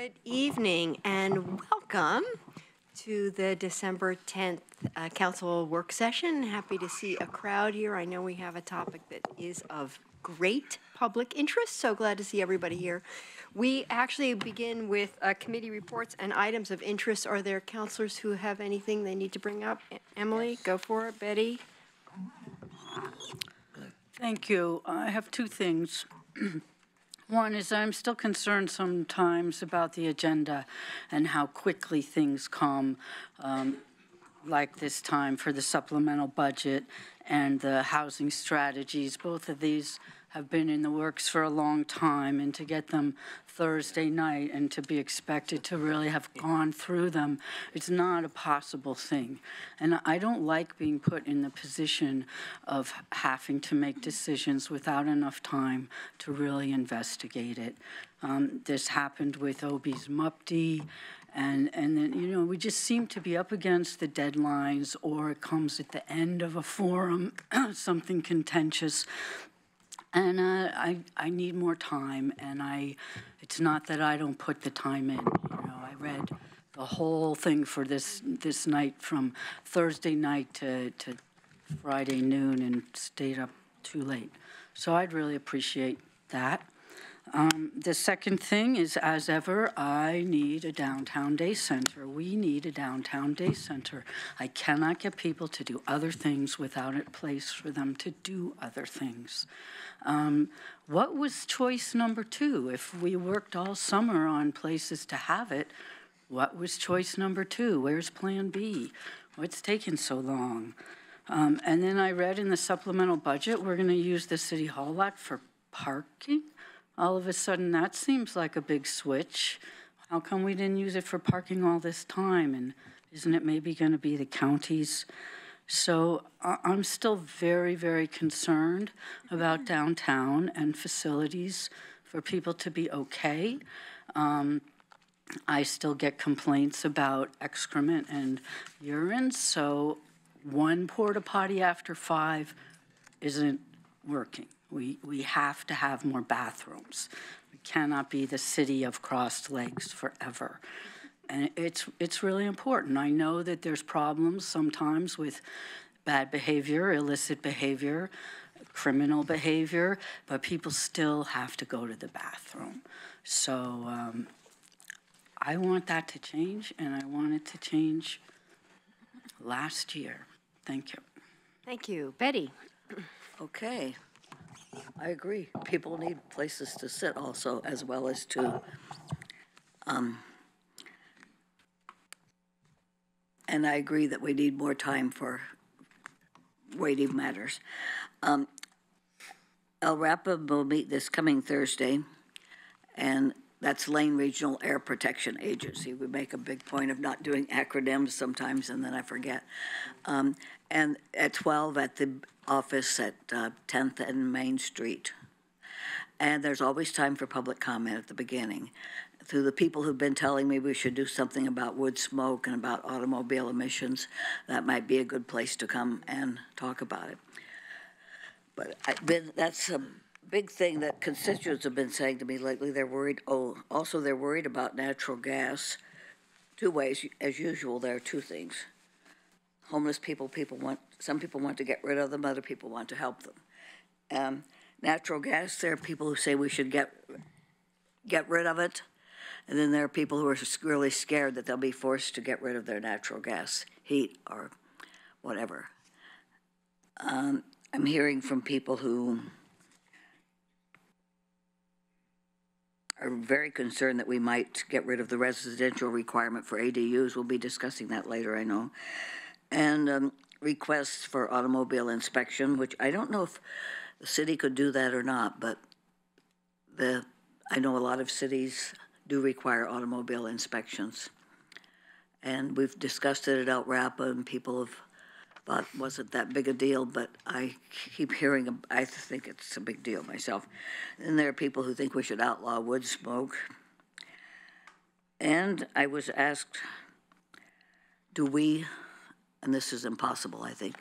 Good evening and welcome to the December 10th Council Work Session. Happy to see a crowd here. I know we have a topic that is of great public interest, so glad to see everybody here. We actually begin with committee reports and items of interest. Are there councilors who have anything they need to bring up? Emily, yes. Go for it. Betty? Thank you. I have two things. One is I'm still concerned sometimes about the agenda and how quickly things come, like this time for the supplemental budget and the housing strategies. Both of these have been in the works for a long time, and to get them Thursday night and to be expected to really have gone through them, it's not a possible thing. And I don't like being put in the position of having to make decisions without enough time to really investigate it. This happened with OB's MUPD, and then, you know, we just seem to be up against the deadlines, or it comes at the end of a forum, something contentious. And I need more time, and it's not that I don't put the time in. You know, I read the whole thing for this night from Thursday night to Friday noon and stayed up too late. So I'd really appreciate that. The second thing is, as ever, I need a downtown day center. We need a downtown day center. I cannot get people to do other things without a place for them to do other things. What was choice number two? If we worked all summer on places to have it, what was choice number two? Where's plan B? What's taking so long? And then I read in the supplemental budget, we're gonna use the City Hall lot for parking. All of a sudden, that seems like a big switch. How come we didn't use it for parking all this time? And isn't it maybe gonna be the county's? So I'm still very, very concerned about downtown and facilities for people to be okay. I still get complaints about excrement and urine, so one porta potty after 5 isn't working. We have to have more bathrooms. We cannot be the city of crossed legs forever. And it's really important. I know that there's problems sometimes with bad behavior, illicit behavior, criminal behavior, but people still have to go to the bathroom. So I want that to change, and I want it to change last year. Thank you. Thank you. Betty? Okay. I agree. People need places to sit also, as well as to and I agree that we need more time for weighty matters. LRAPA will meet this coming Thursday, and that's Lane Regional Air Protection Agency. We make a big point of not doing acronyms sometimes, and then I forget. And at 12 at the office at 10th and Main Street. And there's always time for public comment at the beginning. Through the people who've been telling me we should do something about wood smoke and about automobile emissions, that might be a good place to come and talk about it. But that's a big thing that constituents have been saying to me lately. They're worried, also they're worried about natural gas. Two ways, as usual, there are two things. Homeless people, some people want to get rid of them, other people want to help them. Natural gas, there are people who say we should get rid of it. And then there are people who are really scared that they'll be forced to get rid of their natural gas, heat, or whatever. I'm hearing from people who are very concerned that we might get rid of the residential requirement for ADUs. We'll be discussing that later, I know. And requests for automobile inspection, which I don't know if the city could do that or not, but I know a lot of cities do require automobile inspections. And we've discussed it at LRAPA, and people have thought it wasn't that big a deal, but I keep hearing, I think it's a big deal myself. And there are people who think we should outlaw wood smoke. And I was asked, and this is impossible, I think,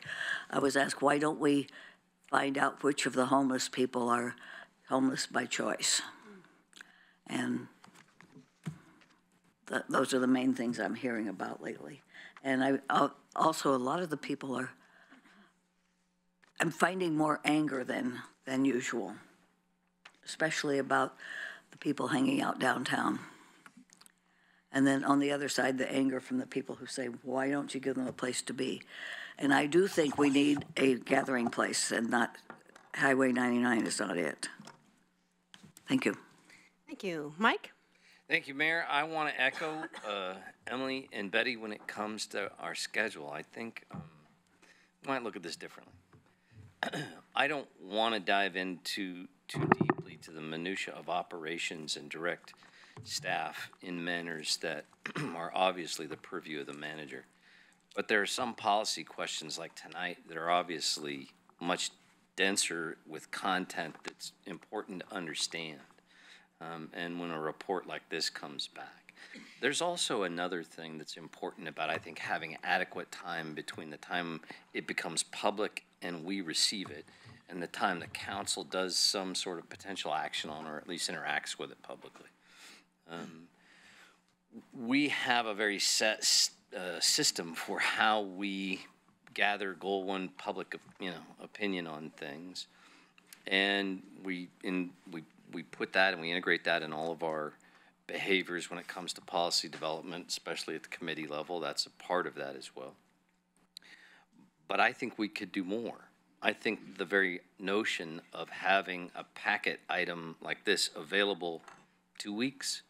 I was asked, why don't we find out which of the homeless people are homeless by choice? And those are the main things I'm hearing about lately. And also, a lot of the people I'm finding more anger than usual, especially about the people hanging out downtown. And then on the other side, the anger from the people who say, why don't you give them a place to be? And I do think we need a gathering place, and not Highway 99 is not it. Thank you. Thank you. Mike? Thank you, Mayor. I want to echo Emily and Betty when it comes to our schedule. I think we might look at this differently. I don't want to dive into too deeply to the minutia of operations and direct staff in manners that are obviously the purview of the manager. But there are some policy questions like tonight that are obviously much denser with content that's important to understand. And when a report like this comes back. There's also another thing that's important about, I think, having adequate time between the time it becomes public and we receive it and the time the council does some sort of potential action on, or at least interacts with it publicly. We have a very set system for how we gather Goal 1 public, opinion on things, and we put that and we integrate that in all of our behaviors when it comes to policy development, especially at the committee level. That's a part of that as well. But I think we could do more. I think the very notion of having a packet item like this available 2 weeks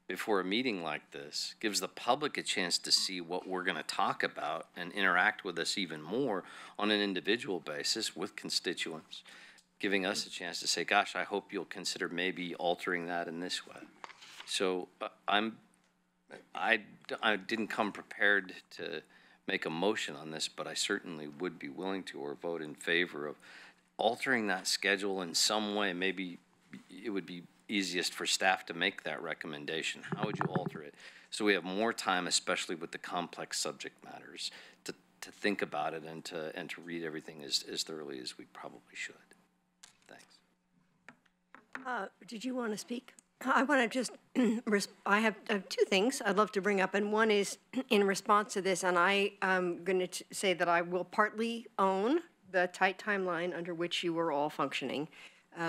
before a meeting like this gives the public a chance to see what we're going to talk about and interact with us even more on an individual basis with constituents, giving us a chance to say, gosh, I hope you'll consider maybe altering that in this way. So I didn't come prepared to make a motion on this, but I certainly would be willing to, or vote in favor of altering that schedule in some way. Maybe it would be easiest for staff to make that recommendation. How would you alter it? So we have more time, especially with the complex subject matters, to think about it and to read everything as thoroughly as we probably should. Thanks. Did you want to speak? I want to just, I have two things I'd love to bring up, and one is in response to this, and I am going to say that I will partly own the tight timeline under which you were all functioning,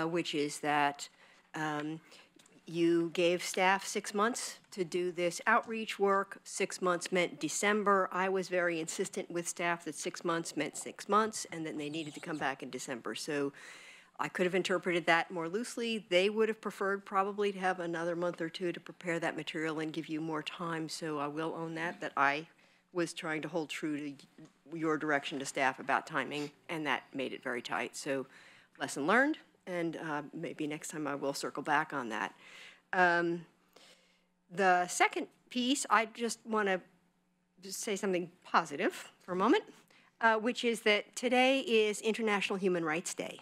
which is that you gave staff 6 months to do this outreach work. 6 months meant December. I was very insistent with staff that 6 months meant 6 months and that they needed to come back in December. So I could have interpreted that more loosely. They would have preferred probably to have another month or two to prepare that material and give you more time. So I will own that I was trying to hold true to your direction to staff about timing, and that made it very tight. So lesson learned, and maybe next time I will circle back on that. The second piece, I just want to say something positive for a moment, which is that today is International Human Rights Day.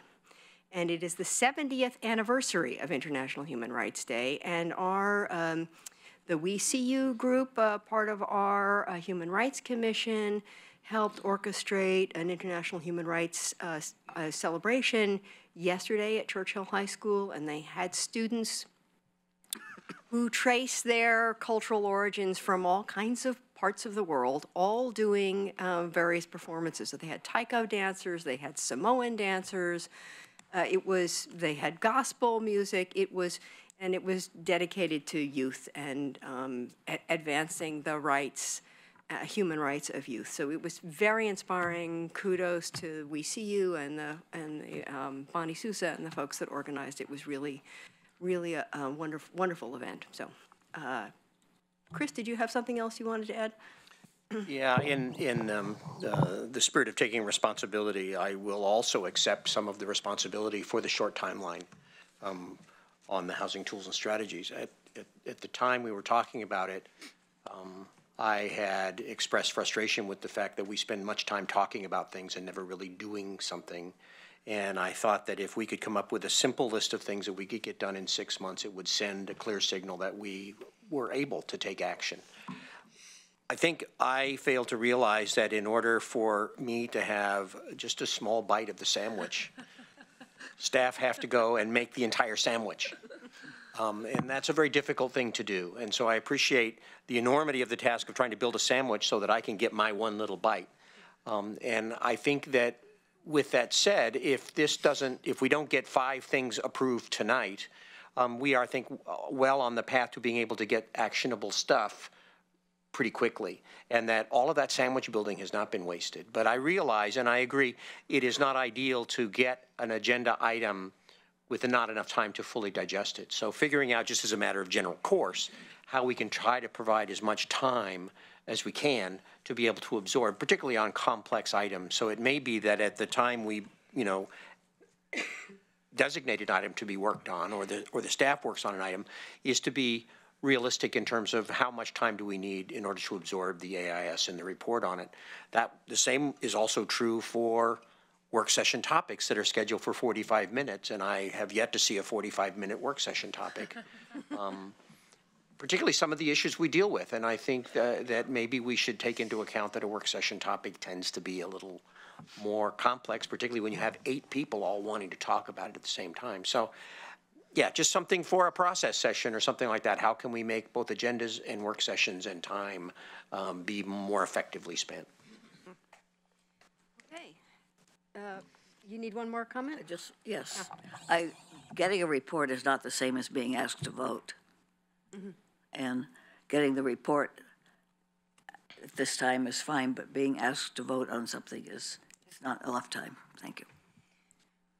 And it is the 70th anniversary of International Human Rights Day. And the We See You group, part of our Human Rights Commission, helped orchestrate an International Human Rights celebration yesterday at Churchill High School. And they had students who trace their cultural origins from all kinds of parts of the world, all doing various performances. So they had taiko dancers, they had Samoan dancers, they had gospel music. It was dedicated to youth and advancing the rights, human rights of youth. So it was very inspiring. Kudos to We See You and the Bonnie Sousa and the folks that organized it. It was really a wonderful event. So, Chris, did you have something else you wanted to add? Yeah, in the spirit of taking responsibility, I will also accept some of the responsibility for the short timeline on the housing tools and strategies. At the time we were talking about it, I had expressed frustration with the fact that we spend much time talking about things and never really doing something. And I thought that if we could come up with a simple list of things that we could get done in 6 months, it would send a clear signal that we were able to take action. I think I failed to realize that in order for me to have just a small bite of the sandwich, staff have to go and make the entire sandwich. And that's a very difficult thing to do. And so I appreciate the enormity of the task of trying to build a sandwich so that I can get my one little bite. And I think that with that said, if we don't get 5 things approved tonight, we are, I think, well on the path to being able to get actionable stuff pretty quickly, and that all of that sandwich building has not been wasted. But I realize, and I agree, it is not ideal to get an agenda item with not enough time to fully digest it. So figuring out, just as a matter of general course, how we can try to provide as much time as we can to be able to absorb, particularly on complex items. So it may be that at the time we, designated item to be worked on, or the staff works on an item, is to be realistic in terms of how much time do we need in order to absorb the AIS and the report on it. The same is also true for work session topics that are scheduled for 45 minutes, and I have yet to see a 45-minute work session topic. Particularly some of the issues we deal with, and I think that maybe we should take into account that a work session topic tends to be a little more complex, particularly when you have 8 people all wanting to talk about it at the same time. So, yeah, just something for a process session or something like that. How can we make both agendas and work sessions and time be more effectively spent? Okay. You need one more comment? Yes. Getting a report is not the same as being asked to vote. Mm-hmm. And getting the report at this time is fine, but being asked to vote on something is not enough time. Thank you.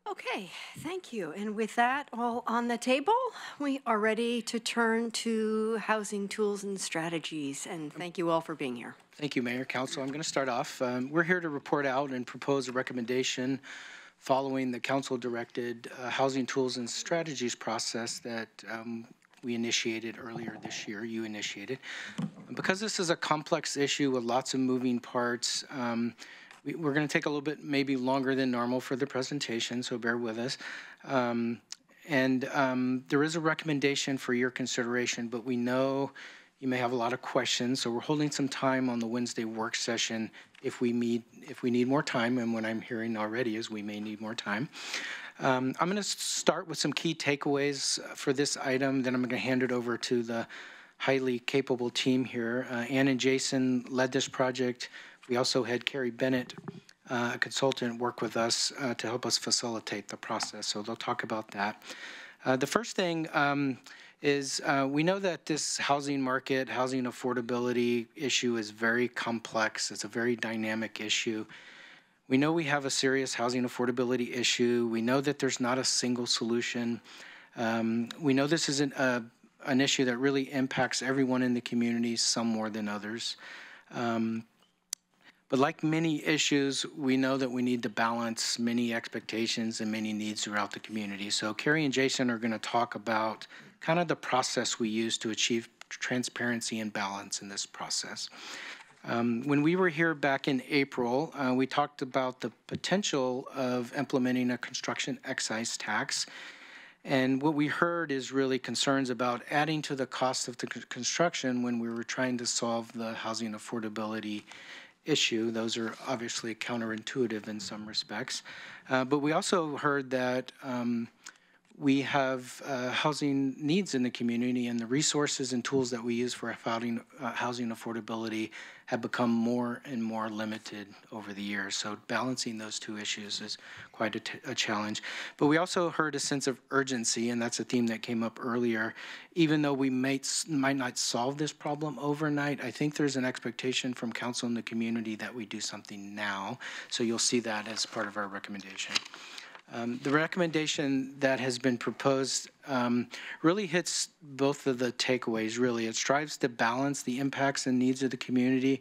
Okay, thank you. And with that all on the table, we are ready to turn to housing tools and strategies. And thank you all for being here. Thank you, Mayor, Council. I'm going to start off. We're here to report out and propose a recommendation following the council-directed housing tools and strategies process that we initiated earlier this year, you initiated. Because this is a complex issue with lots of moving parts, we're going to take a little bit maybe longer than normal for the presentation, so bear with us. There is a recommendation for your consideration, but we know you may have a lot of questions, so we're holding some time on the Wednesday work session if we need more time, and what I'm hearing already is we may need more time. I'm going to start with some key takeaways for this item, then I'm going to hand it over to the highly capable team here. Ann and Jason led this project. We also had Carrie Bennett, a consultant, work with us to help us facilitate the process, so they'll talk about that. The first thing is we know that this housing market, housing affordability issue is very complex. It's a very dynamic issue. We know we have a serious housing affordability issue. We know that there's not a single solution. We know this is an issue that really impacts everyone in the community, some more than others. But like many issues, we know that we need to balance many expectations and many needs throughout the community. So Carrie and Jason are going to talk about kind of the process we use to achieve transparency and balance in this process. When we were here back in April, we talked about the potential of implementing a construction excise tax. And what we heard is really concerns about adding to the cost of the construction when we were trying to solve the housing affordability issue. Those are obviously counterintuitive in some respects. But we also heard that we have housing needs in the community, and the resources and tools that we use for housing affordability have become more and more limited over the years. So balancing those two issues is quite a challenge. But we also heard a sense of urgency, and that's a theme that came up earlier. Even though we might not solve this problem overnight, I think there's an expectation from council and the community that we do something now. So you'll see that as part of our recommendation. The recommendation that has been proposed really hits both of the takeaways, really. It strives to balance the impacts and needs of the community,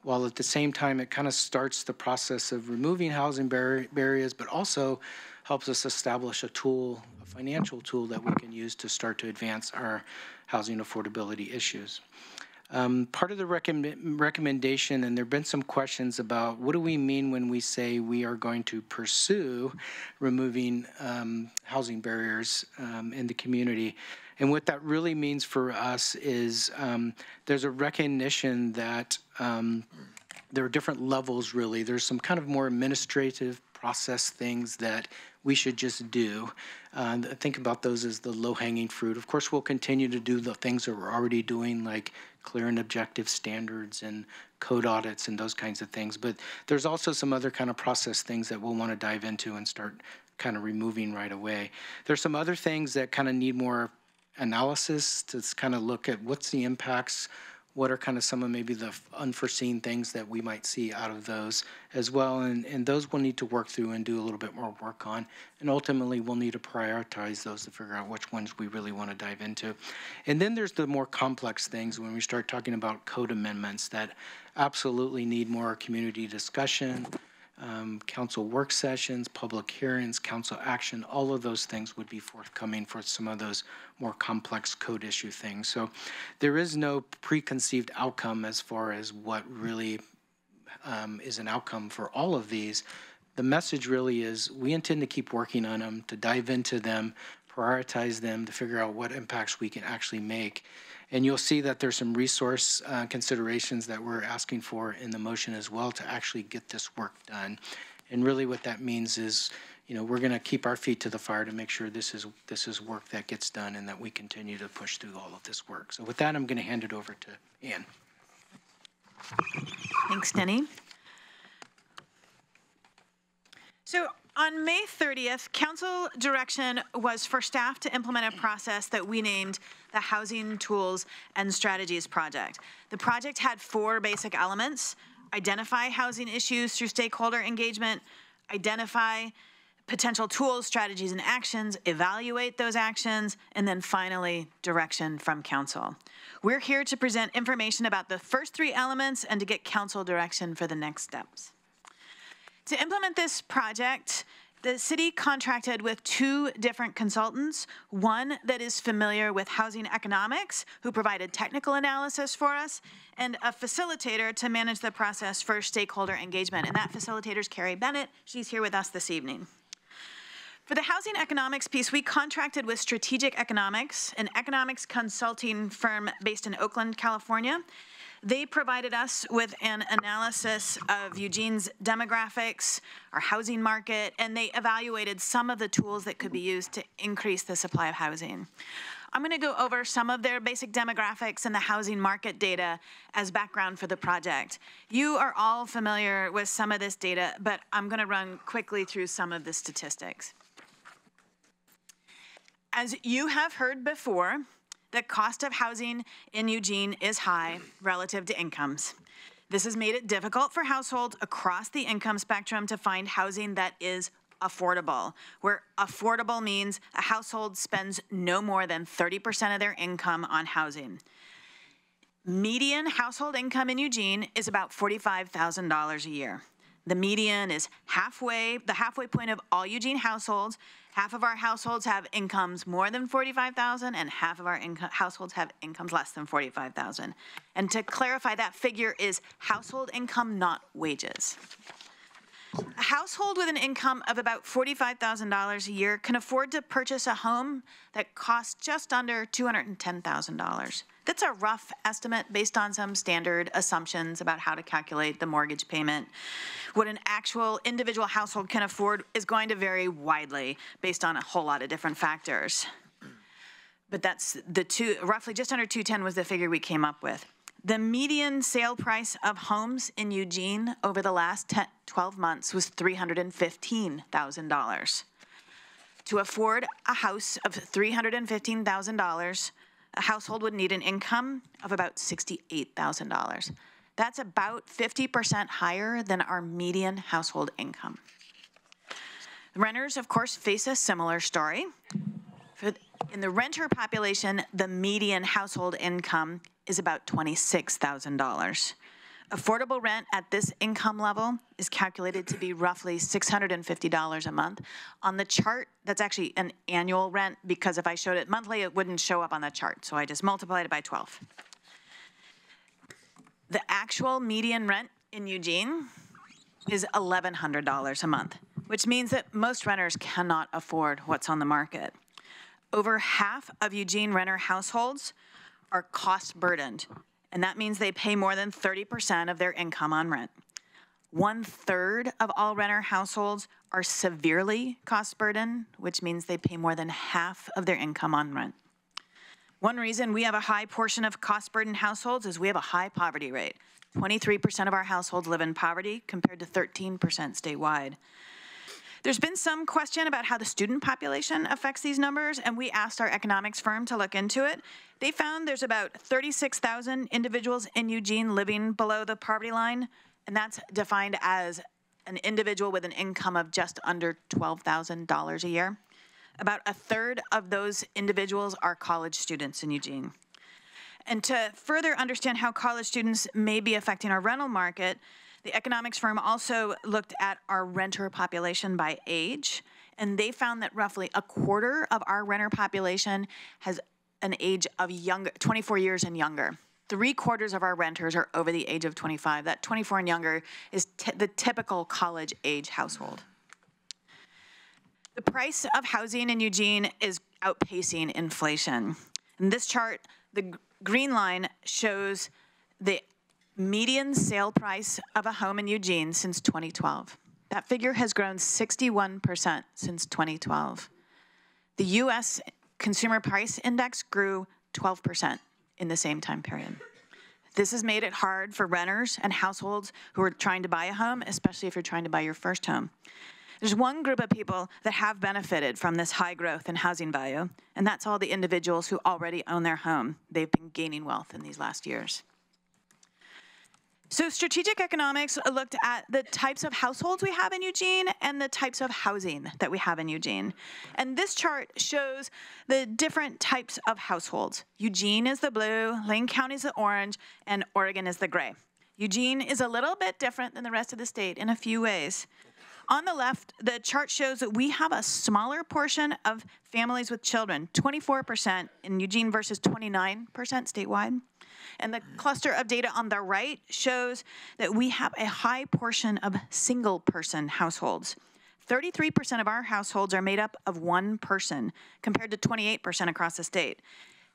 while at the same time it kind of starts the process of removing housing barriers, but also helps us establish a tool, a financial tool that we can use to start to advance our housing affordability issues. Part of the recommendation, and there have been some questions about what do we mean when we say we are going to pursue removing housing barriers in the community. And what that really means for us is there's a recognition that there are different levels, really. There's some kind of more administrative process things that we should just do. Think about those as the low-hanging fruit. Of course, we'll continue to do the things that we're already doing, like clear and objective standards and code audits and those kinds of things. But there's also some other kind of process things that we'll want to dive into and start kind of removing right away. There's some other things that kind of need more analysis to kind of look at what's the impacts, what are kind of some of maybe the unforeseen things that we might see out of those as well. And those we'll need to work through and do a little bit more work on. And ultimately, we'll need to prioritize those to figure out which ones we really want to dive into. And then there's the more complex things when we start talking about code amendments that absolutely need more community discussion, council work sessions, public hearings, council action. All of those things would be forthcoming for some of those more complex code issue things. So there is no preconceived outcome as far as what really is an outcome for all of these. The message really is we intend to keep working on them, to dive into them, prioritize them, to figure out what impacts we can actually make. And you'll see that there's some resource considerations that we're asking for in the motion as well to actually get this work done. And really what that means is, we're going to keep our feet to the fire to make sure this is work that gets done and that we continue to push through all of this work. So with that, I'm going to hand it over to Ann. Thanks, Denny. So on May 30th, council direction was for staff to implement a process that we named the Housing Tools and Strategies Project. The project had 4 basic elements: identify housing issues through stakeholder engagement, identify potential tools, strategies, and actions, evaluate those actions, and then finally, direction from council. We're here to present information about the first 3 elements and to get council direction for the next steps. To implement this project, the city contracted with 2 different consultants, one that is familiar with housing economics, who provided technical analysis for us, and a facilitator to manage the process for stakeholder engagement. And that facilitator is Carrie Bennett. She's here with us this evening. For the housing economics piece, we contracted with Strategic Economics, an economics consulting firm based in Oakland, California. They provided us with an analysis of Eugene's demographics, our housing market, and they evaluated some of the tools that could be used to increase the supply of housing. I'm going to go over some of their basic demographics and the housing market data as background for the project. You are all familiar with some of this data, but I'm going to run quickly through some of the statistics. As you have heard before, the cost of housing in Eugene is high relative to incomes. This has made it difficult for households across the income spectrum to find housing that is affordable, where affordable means a household spends no more than 30% of their income on housing. Median household income in Eugene is about $45,000 a year. The median is the halfway point of all Eugene households. Half of our households have incomes more than $45,000, and half of our households have incomes less than $45,000. And to clarify, that figure is household income, not wages. A household with an income of about $45,000 a year can afford to purchase a home that costs just under $210,000. That's a rough estimate based on some standard assumptions about how to calculate the mortgage payment. What an actual individual household can afford is going to vary widely based on a whole lot of different factors. But that's roughly just under 210 was the figure we came up with. The median sale price of homes in Eugene over the last 12 months was $315,000. To afford a house of $315,000, a household would need an income of about $68,000. That's about 50% higher than our median household income. Renters, of course, face a similar story. In the renter population, the median household income is about $26,000. Affordable rent at this income level is calculated to be roughly $650 a month. On the chart, that's actually an annual rent, because if I showed it monthly, it wouldn't show up on the chart, so I just multiplied it by 12. The actual median rent in Eugene is $1,100 a month, which means that most renters cannot afford what's on the market. Over half of Eugene renter households are cost burdened, and that means they pay more than 30% of their income on rent. 1/3 of all renter households are severely cost burdened, which means they pay more than half of their income on rent. One reason we have a high portion of cost burdened households is we have a high poverty rate. 23% of our households live in poverty compared to 13% statewide. There's been some question about how the student population affects these numbers, and we asked our economics firm to look into it. They found there's about 36,000 individuals in Eugene living below the poverty line, and that's defined as an individual with an income of just under $12,000 a year. About 1/3 of those individuals are college students in Eugene. And to further understand how college students may be affecting our rental market, the economics firm also looked at our renter population by age, and they found that roughly 1/4 of our renter population has an age of 24 years and younger. 3/4 of our renters are over the age of 25. That 24 and younger is the typical college age household. The price of housing in Eugene is outpacing inflation. In this chart, the green line shows the median sale price of a home in Eugene since 2012. That figure has grown 61% since 2012. The U.S. Consumer Price Index grew 12% in the same time period. This has made it hard for renters and households who are trying to buy a home, especially if you're trying to buy your first home. There's one group of people that have benefited from this high growth in housing value, and that's all the individuals who already own their home. They've been gaining wealth in these last years. So strategic economics looked at the types of households we have in Eugene and the types of housing that we have in Eugene. And this chart shows the different types of households. Eugene is the blue, Lane County is the orange, and Oregon is the gray. Eugene is a little bit different than the rest of the state in a few ways. On the left, the chart shows that we have a smaller portion of families with children, 24% in Eugene versus 29% statewide. And the cluster of data on the right shows that we have a high portion of single-person households. 33% of our households are made up of one person, compared to 28% across the state.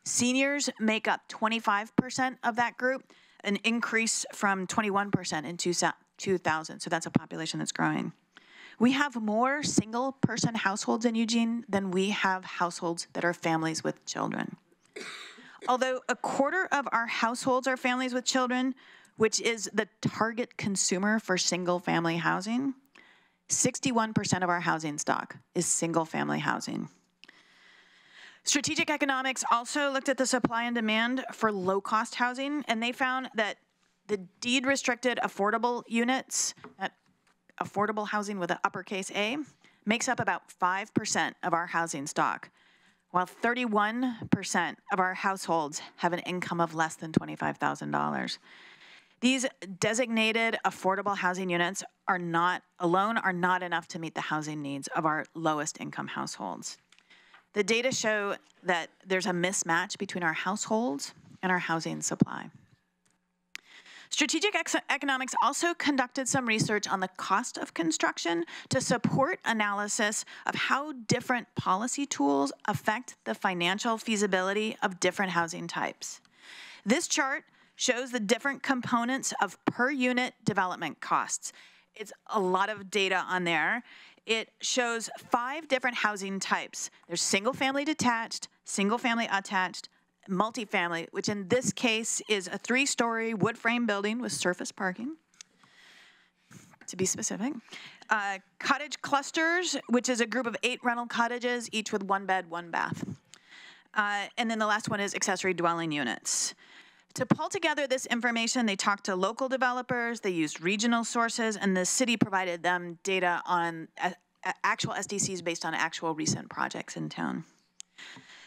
Seniors make up 25% of that group, an increase from 21% in 2000, so that's a population that's growing. We have more single-person households in Eugene than we have households that are families with children. Although 1/4 of our households are families with children, which is the target consumer for single-family housing, 61% of our housing stock is single-family housing. Strategic economics also looked at the supply and demand for low-cost housing, and they found that the deed-restricted affordable units, affordable housing with an uppercase A, makes up about 5% of our housing stock, while 31% of our households have an income of less than $25,000. These designated affordable housing units are not enough to meet the housing needs of our lowest income households. The data show that there's a mismatch between our households and our housing supply. Strategic economics also conducted some research on the cost of construction to support analysis of how different policy tools affect the financial feasibility of different housing types. This chart shows the different components of per unit development costs. It's a lot of data on there. It shows 5 different housing types. There's single-family detached, single-family attached, multifamily, which in this case is a 3-story wood frame building with surface parking, to be specific. Cottage clusters, which is a group of 8 rental cottages, each with 1 bed, 1 bath. And then the last one is accessory dwelling units. To pull together this information, they talked to local developers, they used regional sources, and the city provided them data on actual SDCs based on actual recent projects in town.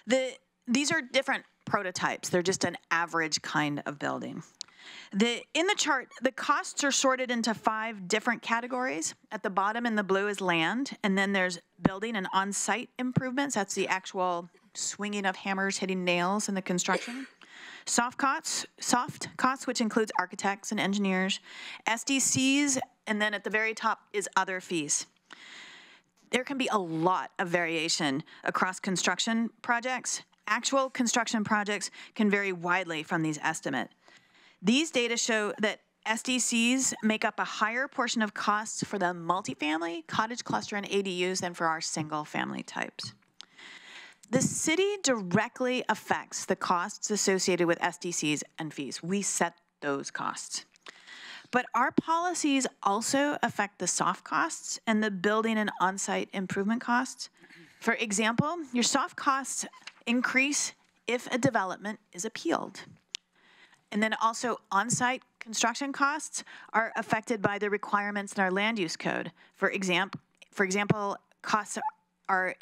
These are different prototypes. They're just an average kind of building. In the chart, the costs are sorted into 5 different categories. At the bottom in the blue is land, and then there's building and on-site improvements. That's the actual swinging of hammers, hitting nails in the construction. Soft costs, which includes architects and engineers, SDCs, and then at the very top is other fees. There can be a lot of variation across construction projects. Actual construction projects can vary widely from these estimates. These data show that SDCs make up a higher portion of costs for the multifamily, cottage cluster, and ADUs than for our single family types. The city directly affects the costs associated with SDCs and fees. We set those costs. But our policies also affect the soft costs and the building and on-site improvement costs. For example, your soft costs increase if a development is appealed. And then also on-site construction costs are affected by the requirements in our land use code. For example, costs are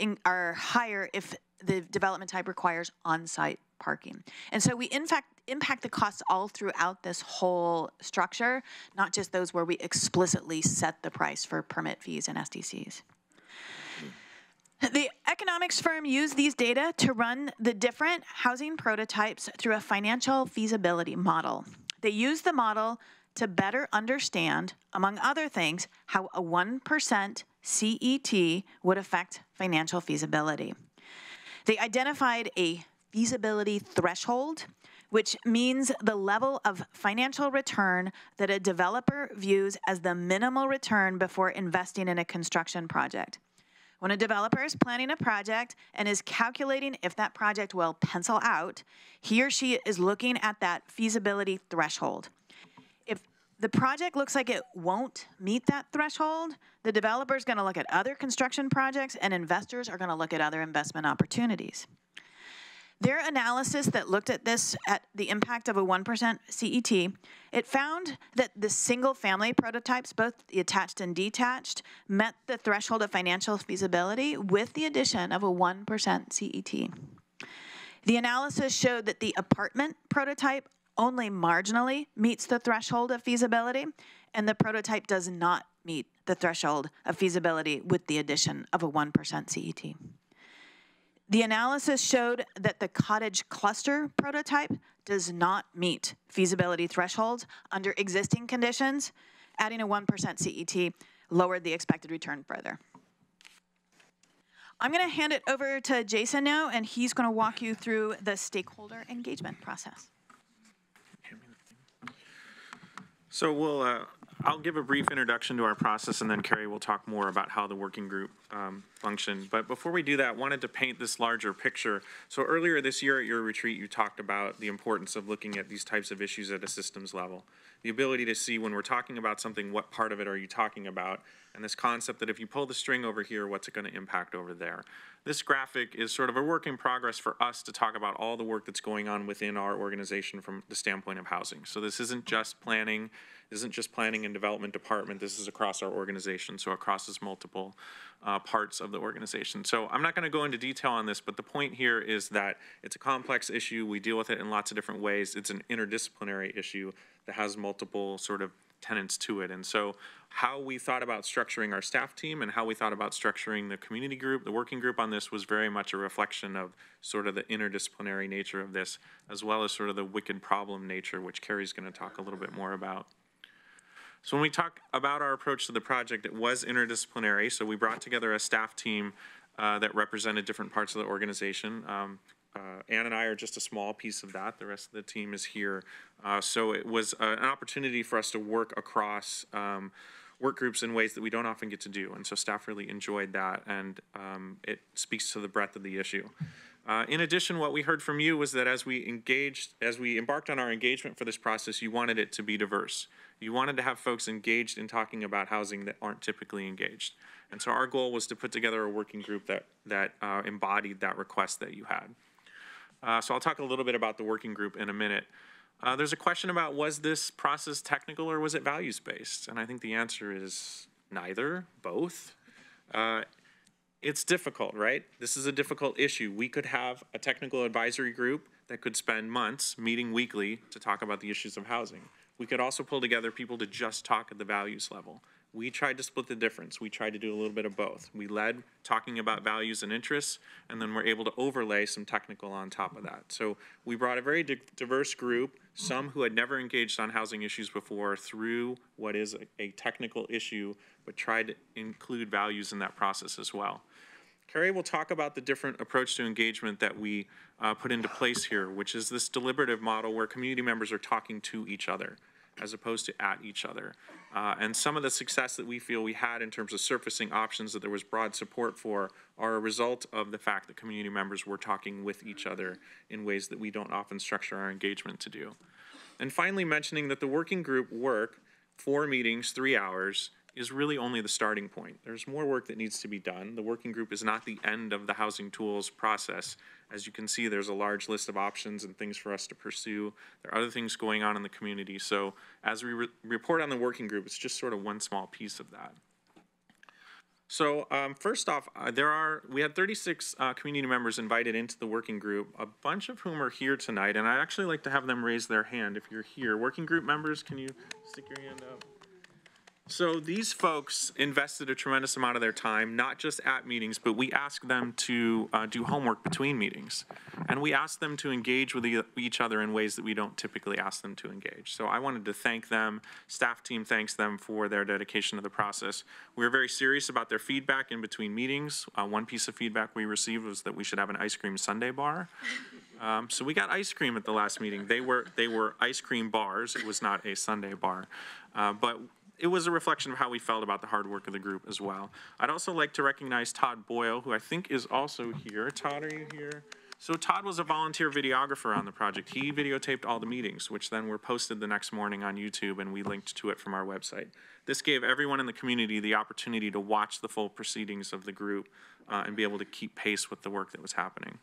higher if the development type requires on-site parking. And so we in fact impact the costs all throughout this whole structure, not just those where we explicitly set the price for permit fees and SDCs. The economics firm used these data to run the different housing prototypes through a financial feasibility model. They used the model to better understand, among other things, how a 1% CET would affect financial feasibility. They identified a feasibility threshold, which means the level of financial return that a developer views as the minimal return before investing in a construction project. When a developer is planning a project and is calculating if that project will pencil out, he or she is looking at that feasibility threshold. If the project looks like it won't meet that threshold, the developer is going to look at other construction projects and investors are going to look at other investment opportunities. Their analysis that looked at this, at the impact of a 1% CET, it found that the single family prototypes, both the attached and detached, met the threshold of financial feasibility with the addition of a 1% CET. The analysis showed that the apartment prototype only marginally meets the threshold of feasibility, and the prototype does not meet the threshold of feasibility with the addition of a 1% CET. The analysis showed that the cottage cluster prototype does not meet feasibility thresholds under existing conditions. Adding a 1% CET lowered the expected return further. I'm going to hand it over to Jason now, and he's going to walk you through the stakeholder engagement process. So I'll give a brief introduction to our process, and then Carrie will talk more about how the working group functioned. But before we do that, I wanted to paint this larger picture. So earlier this year at your retreat, you talked about the importance of looking at these types of issues at a systems level. The ability to see when we're talking about something, what part of it are you talking about? And this concept that if you pull the string over here, what's it going to impact over there? This graphic is sort of a work in progress for us to talk about all the work that's going on within our organization from the standpoint of housing. So this isn't just planning, and development department, this is across our organization, so it crosses multiple parts of the organization. So I'm not going to go into detail on this, but the point here is that it's a complex issue. We deal with it in lots of different ways. It's an interdisciplinary issue that has multiple sort of tenets to it. And so how we thought about structuring our staff team and how we thought about structuring the community group, the working group on this was very much a reflection of sort of the interdisciplinary nature of this, as well as sort of the wicked problem nature, which Carrie's going to talk a little bit more about. So when we talk about our approach to the project, it was interdisciplinary. So we brought together a staff team that represented different parts of the organization. Ann and I are just a small piece of that. The rest of the team is here. So it was an opportunity for us to work across work groups in ways that we don't often get to do. And so staff really enjoyed that, and it speaks to the breadth of the issue. In addition, what we heard from you was that as we embarked on our engagement for this process, you wanted it to be diverse. You wanted to have folks engaged in talking about housing that aren't typically engaged. And so our goal was to put together a working group that embodied that request that you had. So I'll talk a little bit about the working group in a minute. There's a question about, was this process technical or was it values-based? And I think the answer is neither, both. It's difficult, right? This is a difficult issue. We could have a technical advisory group that could spend months meeting weekly to talk about the issues of housing. We could also pull together people to just talk at the values level. We tried to split the difference. We tried to do a little bit of both. We led talking about values and interests, and then we're able to overlay some technical on top of that. So we brought a very diverse group, some who had never engaged on housing issues before, through what is a technical issue, but tried to include values in that process as well. Carrie will talk about the different approach to engagement that we put into place here, which is this deliberative model where community members are talking to each other. as opposed to at each other. And some of the success that we feel we had in terms of surfacing options that there was broad support for are a result of the fact that community members were talking with each other in ways that we don't often structure our engagement to do. And finally, mentioning that the working group work, 4 meetings, 3 hours, is really only the starting point. There's more work that needs to be done. The working group is not the end of the housing tools process. As you can see, there's a large list of options and things for us to pursue. There are other things going on in the community. So as we report on the working group, it's just sort of one small piece of that. So first off, we had 36 community members invited into the working group, a bunch of whom are here tonight, and I'd actually like to have them raise their hand if you're here. Working group members, can you stick your hand up? So these folks invested a tremendous amount of their time, not just at meetings, but we asked them to do homework between meetings. And we asked them to engage with each other in ways that we don't typically ask them to engage. So I wanted to thank them. Staff team thanks them for their dedication to the process. We were very serious about their feedback in between meetings. One piece of feedback we received was that we should have an ice cream sundae bar. So we got ice cream at the last meeting. They were ice cream bars. It was not a sundae bar. But it was a reflection of how we felt about the hard work of the group as well. I'd also like to recognize Todd Boyle, who I think is also here. Todd, are you here? So Todd was a volunteer videographer on the project. He videotaped all the meetings, which then were posted the next morning on YouTube, and we linked to it from our website. This gave everyone in the community the opportunity to watch the full proceedings of the group and be able to keep pace with the work that was happening.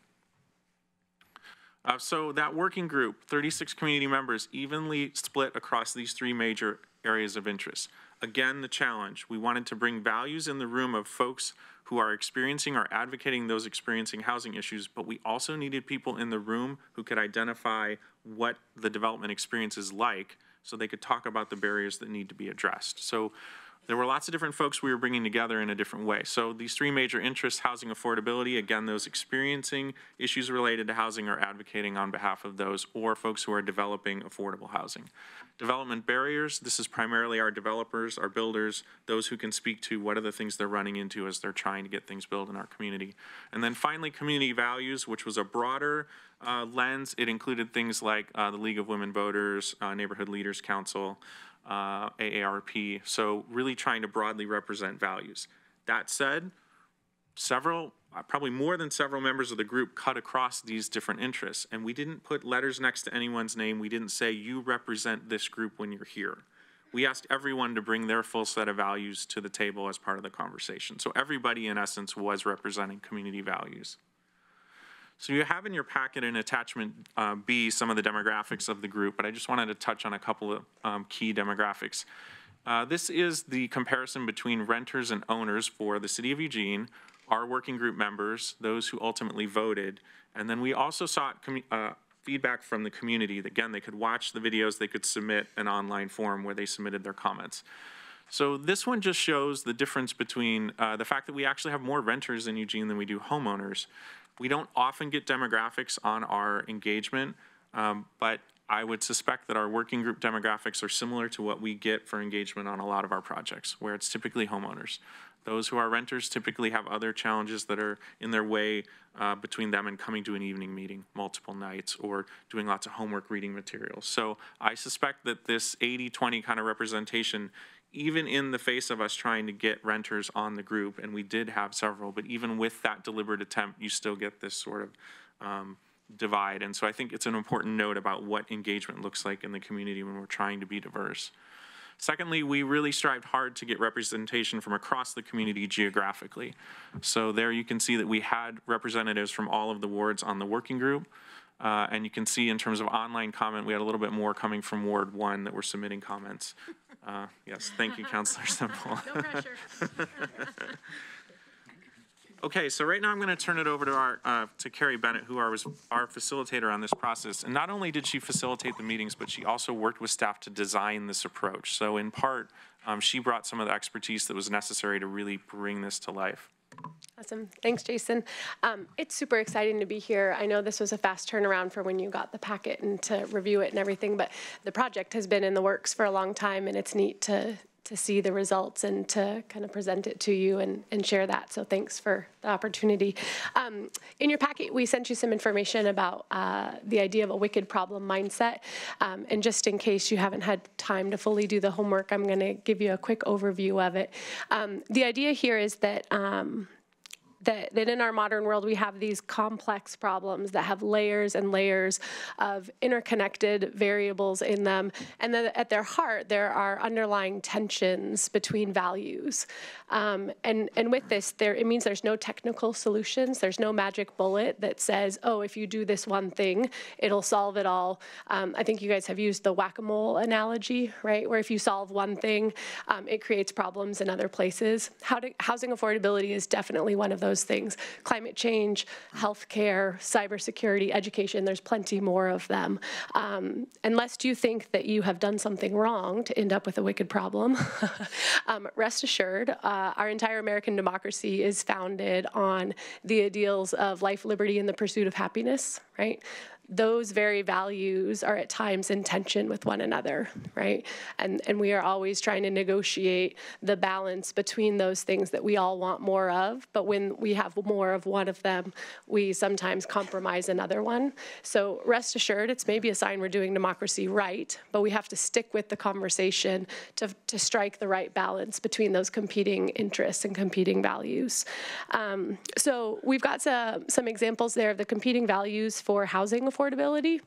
So that working group, 36 community members, evenly split across these 3 major areas of interest. Again, the challenge, we wanted to bring values in the room of folks who are experiencing or advocating those experiencing housing issues, but we also needed people in the room who could identify what the development experience is like so they could talk about the barriers that need to be addressed. So there were lots of different folks we were bringing together in a different way. So these 3 major interests, housing affordability, again, those experiencing issues related to housing or advocating on behalf of those, or folks who are developing affordable housing. Development barriers, this is primarily our developers, our builders, those who can speak to what are the things they're running into as they're trying to get things built in our community. And then finally, community values, which was a broader lens. It included things like the League of Women Voters, Neighborhood Leaders Council, AARP, so really trying to broadly represent values. That said, probably more than several members of the group cut across these different interests, and we didn't put letters next to anyone's name. We didn't say, you represent this group when you're here. We asked everyone to bring their full set of values to the table as part of the conversation. So everybody, in essence, was representing community values. So you have in your packet in attachment B some of the demographics of the group, but I just wanted to touch on a couple of key demographics. This is the comparison between renters and owners for the city of Eugene, our working group members, those who ultimately voted, and then we also sought feedback from the community. Again, they could watch the videos, they could submit an online form where they submitted their comments. So this one just shows the difference between the fact that we actually have more renters in Eugene than we do homeowners. We don't often get demographics on our engagement, but I would suspect that our working group demographics are similar to what we get for engagement on a lot of our projects, where it's typically homeowners. Those who are renters typically have other challenges that are in their way between them and coming to an evening meeting multiple nights or doing lots of homework reading materials. So I suspect that this 80-20 kind of representation, even in the face of us trying to get renters on the group, and we did have several, but even with that deliberate attempt, you still get this sort of divide. And so I think it's an important note about what engagement looks like in the community when we're trying to be diverse. Secondly, we really strived hard to get representation from across the community geographically. So there you can see that we had representatives from all of the wards on the working group. And you can see in terms of online comment, we had a little bit more coming from Ward 1 that were submitting comments. Yes, thank you, Councilor Semple. No pressure. Okay, so right now I'm going to turn it over to Carrie Bennett, who was our facilitator on this process. And not only did she facilitate the meetings, but she also worked with staff to design this approach. So in part, she brought some of the expertise that was necessary to really bring this to life. Awesome. Thanks, Jason. It's super exciting to be here. I know this was a fast turnaround for when you got the packet and to review it and everything, but the project has been in the works for a long time, and it's neat to to see the results and to kind of present it to you and share that. So thanks for the opportunity. In your packet, we sent you some information about the idea of a wicked problem mindset. And just in case you haven't had time to fully do the homework, I'm going to give you a quick overview of it. The idea here is that that in our modern world, we have these complex problems that have layers and layers of interconnected variables in them. And then at their heart, there are underlying tensions between values. And with this, it means there's no technical solutions. There's no magic bullet that says, oh, if you do this one thing, it'll solve it all. I think you guys have used the whack-a-mole analogy, right? Where if you solve one thing, it creates problems in other places. Housing affordability is definitely one of those things. Climate change, healthcare, cybersecurity, education, there's plenty more of them. Unless you think that you have done something wrong to end up with a wicked problem, rest assured, our entire American democracy is founded on the ideals of life, liberty, and the pursuit of happiness, right? Those very values are at times in tension with one another, right? And we are always trying to negotiate the balance between those things that we all want more of, but when we have more of one of them, we sometimes compromise another one. So rest assured, it's maybe a sign we're doing democracy right, but we have to stick with the conversation to strike the right balance between those competing interests and competing values. So we've got some examples there of the competing values for housing affordability.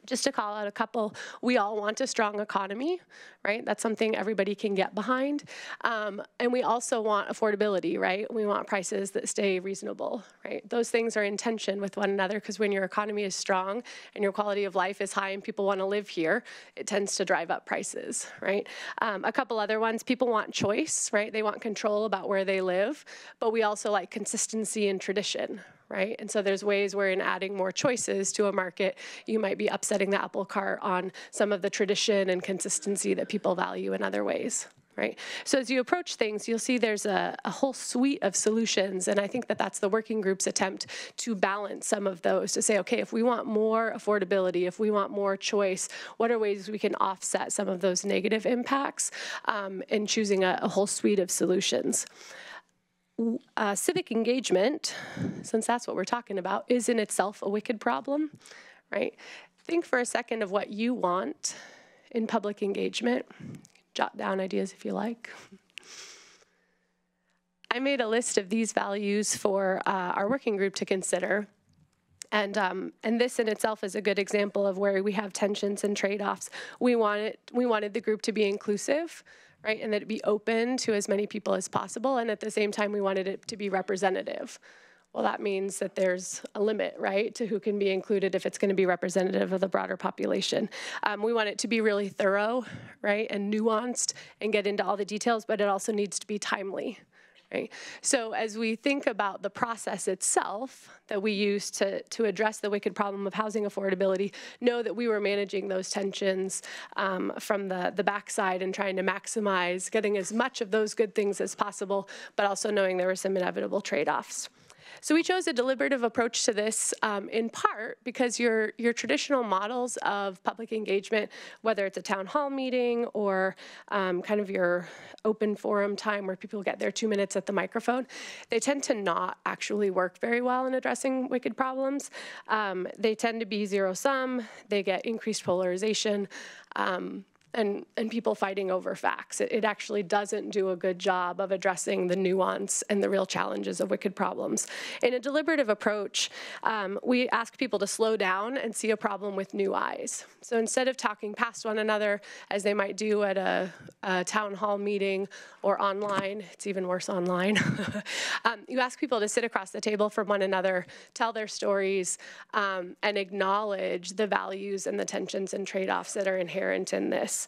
Just to call out a couple, we all want a strong economy, right? That's something everybody can get behind. And we also want affordability, right? We want prices that stay reasonable, right? Those things are in tension with one another because when your economy is strong and your quality of life is high and people want to live here, it tends to drive up prices, right? A couple other ones, people want choice, right? They want control about where they live, but we also like consistency and tradition, right? And so there's ways where in adding more choices to a market, you might be upsetting the apple cart on some of the tradition and consistency that people value in other ways, right? So as you approach things, you'll see there's a whole suite of solutions, and I think that that's the working group's attempt to balance some of those, to say, okay, if we want more affordability, if we want more choice, what are ways we can offset some of those negative impacts in choosing a whole suite of solutions. Civic engagement, since that's what we're talking about, is in itself a wicked problem, right? Think for a second of what you want in public engagement. Jot down ideas if you like. I made a list of these values for our working group to consider. And this in itself is a good example of where we have tensions and trade-offs. We wanted the group to be inclusive, right, and that it be open to as many people as possible, and at the same time we wanted it to be representative. Well, that means that there's a limit, right, to who can be included if it's going to be representative of the broader population. We want it to be really thorough, right, and nuanced and get into all the details, but it also needs to be timely. Right? So as we think about the process itself that we use to address the wicked problem of housing affordability, know that we were managing those tensions from the backside and trying to maximize getting as much of those good things as possible, but also knowing there were some inevitable trade-offs. So we chose a deliberative approach to this in part because your traditional models of public engagement, whether it's a town hall meeting or kind of your open forum time where people get their 2 minutes at the microphone, they tend to not actually work very well in addressing wicked problems. They tend to be zero-sum, they get increased polarization, and people fighting over facts. It actually doesn't do a good job of addressing the nuance and the real challenges of wicked problems. In a deliberative approach, we ask people to slow down and see a problem with new eyes. So instead of talking past one another, as they might do at a town hall meeting or online, it's even worse online, you ask people to sit across the table from one another, tell their stories, and acknowledge the values and the tensions and trade-offs that are inherent in this.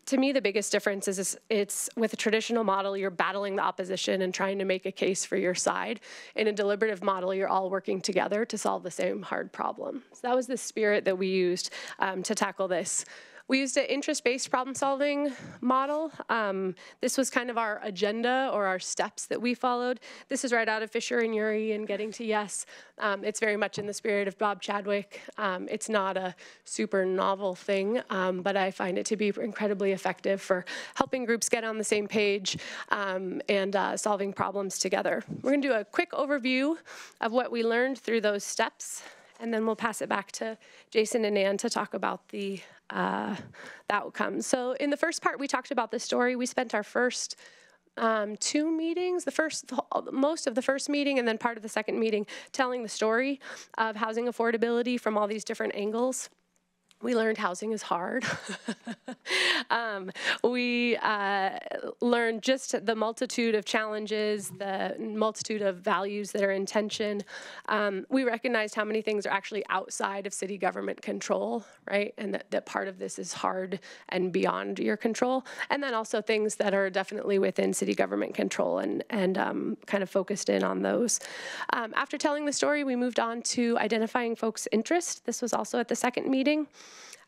To me, the biggest difference is it's with a traditional model, you're battling the opposition and trying to make a case for your side. In a deliberative model, you're all working together to solve the same hard problem. So that was the spirit that we used to tackle this. We used an interest-based problem-solving model. This was kind of our agenda or our steps that we followed. This is right out of Fisher and Urey and Getting to Yes. It's very much in the spirit of Bob Chadwick. It's not a super novel thing, but I find it to be incredibly effective for helping groups get on the same page and solving problems together. We're going to do a quick overview of what we learned through those steps, and then we'll pass it back to Jason and Ann to talk about the outcomes. So in the first part, we talked about the story. We spent our first 2 meetings, most of the first meeting and then part of the second meeting, telling the story of housing affordability from all these different angles. We learned housing is hard. We learned just the multitude of challenges, the multitude of values that are in tension. We recognized how many things are actually outside of city government control, right? And that part of this is hard and beyond your control. And then also things that are definitely within city government control and kind of focused in on those. After telling the story, we moved on to identifying folks' interest. This was also at the second meeting.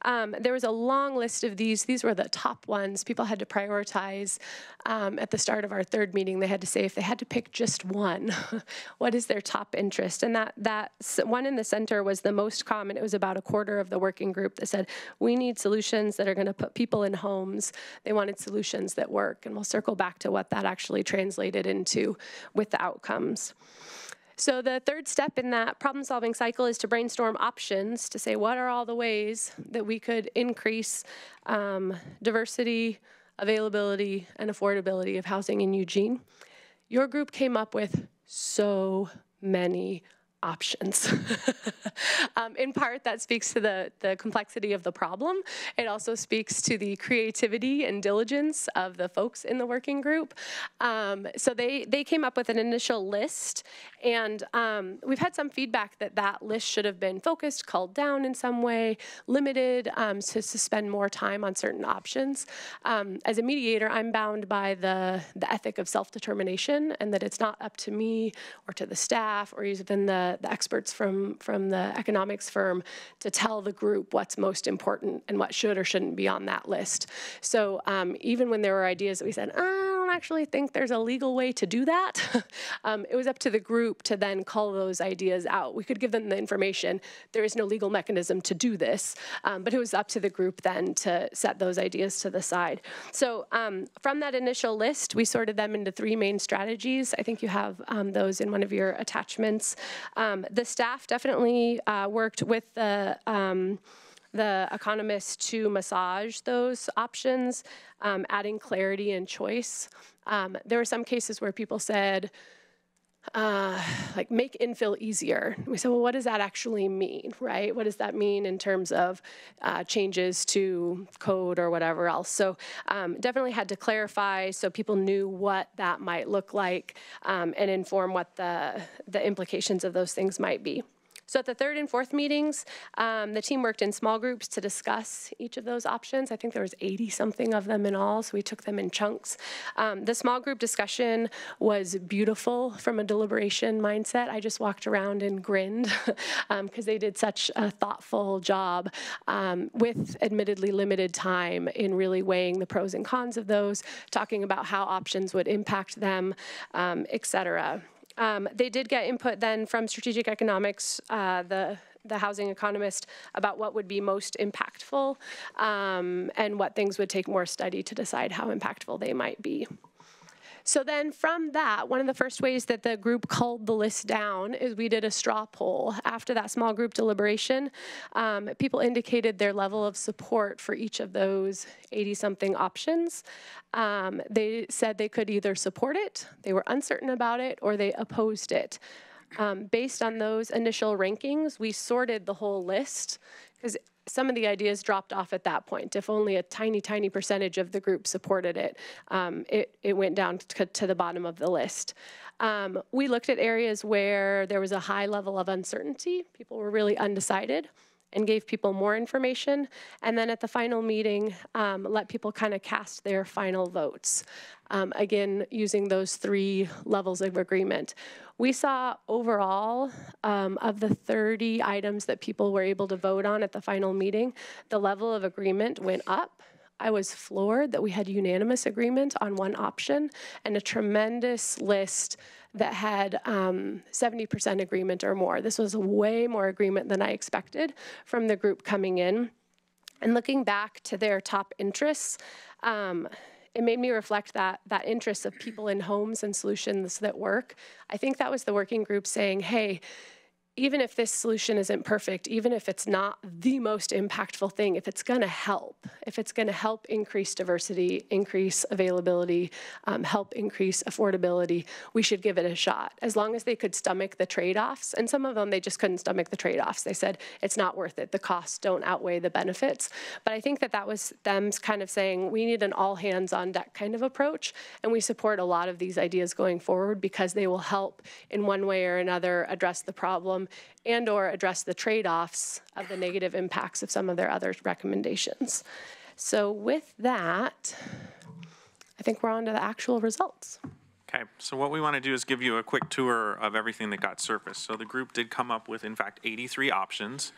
There was a long list of these. These were the top ones. People had to prioritize. At the start of our third meeting, they had to say if they had to pick just one, what is their top interest? And that one in the center was the most common. It was about a quarter of the working group that said, we need solutions that are going to put people in homes. They wanted solutions that work. And we'll circle back to what that actually translated into with the outcomes. So the third step in that problem-solving cycle is to brainstorm options to say what are all the ways that we could increase diversity, availability, and affordability of housing in Eugene. Your group came up with so many options. In part, that speaks to the complexity of the problem. It also speaks to the creativity and diligence of the folks in the working group. So they came up with an initial list, and we've had some feedback that list should have been focused, culled down in some way, limited to spend more time on certain options. As a mediator, I'm bound by the ethic of self-determination, and that it's not up to me or to the staff or even the experts from the economics firm to tell the group what's most important and what should or shouldn't be on that list. So even when there were ideas that we said, I don't actually think there's a legal way to do that, it was up to the group to then cull those ideas out. We could give them the information. There is no legal mechanism to do this, but it was up to the group then to set those ideas to the side. So from that initial list, we sorted them into 3 main strategies. I think you have those in one of your attachments. The staff definitely worked with the economists to massage those options, adding clarity and choice. There were some cases where people said, like, make infill easier. We said, well, what does that actually mean, right? What does that mean in terms of changes to code or whatever else? So definitely had to clarify so people knew what that might look like and inform what the implications of those things might be. So at the third and fourth meetings, the team worked in small groups to discuss each of those options. I think there was 80-something of them in all, so we took them in chunks. The small group discussion was beautiful from a deliberation mindset. I just walked around and grinned because they did such a thoughtful job with admittedly limited time in really weighing the pros and cons of those, talking about how options would impact them, et cetera. They did get input then from strategic economics, the housing economist, about what would be most impactful and what things would take more study to decide how impactful they might be. So then from that, one of the first ways that the group culled the list down is we did a straw poll. After that small group deliberation, people indicated their level of support for each of those 80-something options. They said they could either support it, they were uncertain about it, or they opposed it. Based on those initial rankings, we sorted the whole list because some of the ideas dropped off at that point. If only a tiny, tiny percentage of the group supported it, it went down to the bottom of the list. We looked at areas where there was a high level of uncertainty. People were really undecided. and gave people more information. And then at the final meeting, let people kind of cast their final votes. Again, using those 3 levels of agreement. We saw overall, of the 30 items that people were able to vote on at the final meeting, the level of agreement went up. I was floored that we had unanimous agreement on one option and a tremendous list that had 70% agreement or more. This was way more agreement than I expected from the group coming in. And looking back to their top interests, it made me reflect that interest of people in homes and solutions that work. I think that was the working group saying, hey, even if this solution isn't perfect, even if it's not the most impactful thing, if it's going to help increase diversity, increase availability, help increase affordability, we should give it a shot. As long as they could stomach the trade-offs, and some of them they just couldn't stomach the trade-offs. They said it's not worth it. The costs don't outweigh the benefits. But I think that was them kind of saying we need an all-hands-on-deck kind of approach, and we support a lot of these ideas going forward because they will help in one way or another address the problem and or address the trade-offs of the negative impacts of some of their other recommendations. So with that, I think we're on to the actual results. Okay, so what we want to do is give you a quick tour of everything that got surfaced. So the group did come up with, in fact, 83 options.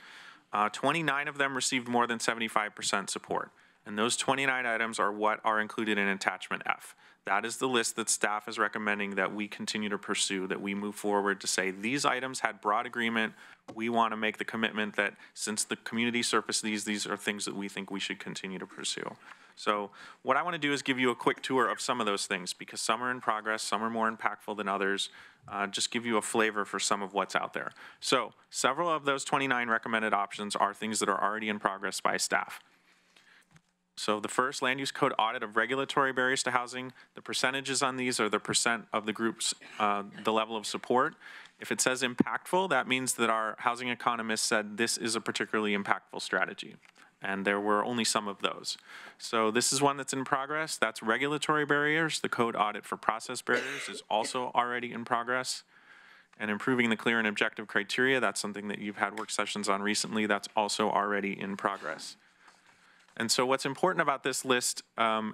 29 of them received more than 75% support. And those 29 items are what are included in attachment F. That is the list that staff is recommending that we continue to pursue, that we move forward to say these items had broad agreement. We want to make the commitment that since the community surfaced these are things that we think we should continue to pursue. So what I want to do is give you a quick tour of some of those things because some are in progress, some are more impactful than others. Just give you a flavor for some of what's out there. So several of those 29 recommended options are things that are already in progress by staff. So the first land use code audit of regulatory barriers to housing, the percentages on these are the percent of the group's, the level of support. If it says impactful, that means that our housing economists said this is a particularly impactful strategy. And there were only some of those. So this is one that's in progress. That's regulatory barriers. The code audit for process barriers is also already in progress. And improving the clear and objective criteria, that's something that you've had work sessions on recently. That's also already in progress. And so what's important about this list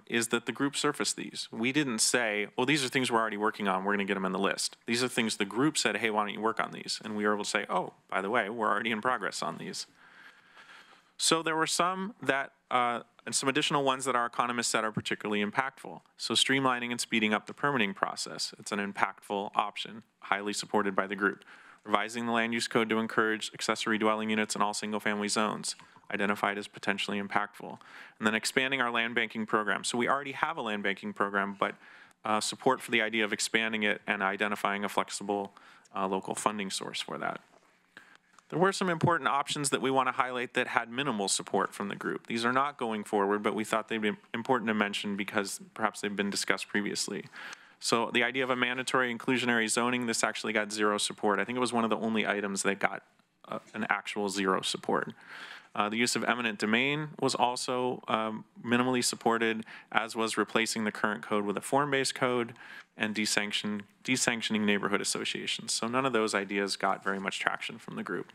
is that the group surfaced these. We didn't say, well, these are things we're already working on. We're going to get them in the list. These are things the group said, hey, why don't you work on these? And we were able to say, oh, by the way, we're already in progress on these. So there were some that, and some additional ones that our economists said are particularly impactful. So streamlining and speeding up the permitting process. It's an impactful option, highly supported by the group. Revising the land use code to encourage accessory dwelling units in all single-family zones, identified as potentially impactful. And then expanding our land banking program. So we already have a land banking program, but support for the idea of expanding it and identifying a flexible local funding source for that. There were some important options that we want to highlight that had minimal support from the group. These are not going forward, but we thought they'd be important to mention because perhaps they've been discussed previously. So the idea of a mandatory inclusionary zoning, this actually got 0 support. I think it was one of the only items that got an actual 0 support. The use of eminent domain was also minimally supported, as was replacing the current code with a form-based code and desanctioning neighborhood associations. So none of those ideas got very much traction from the group.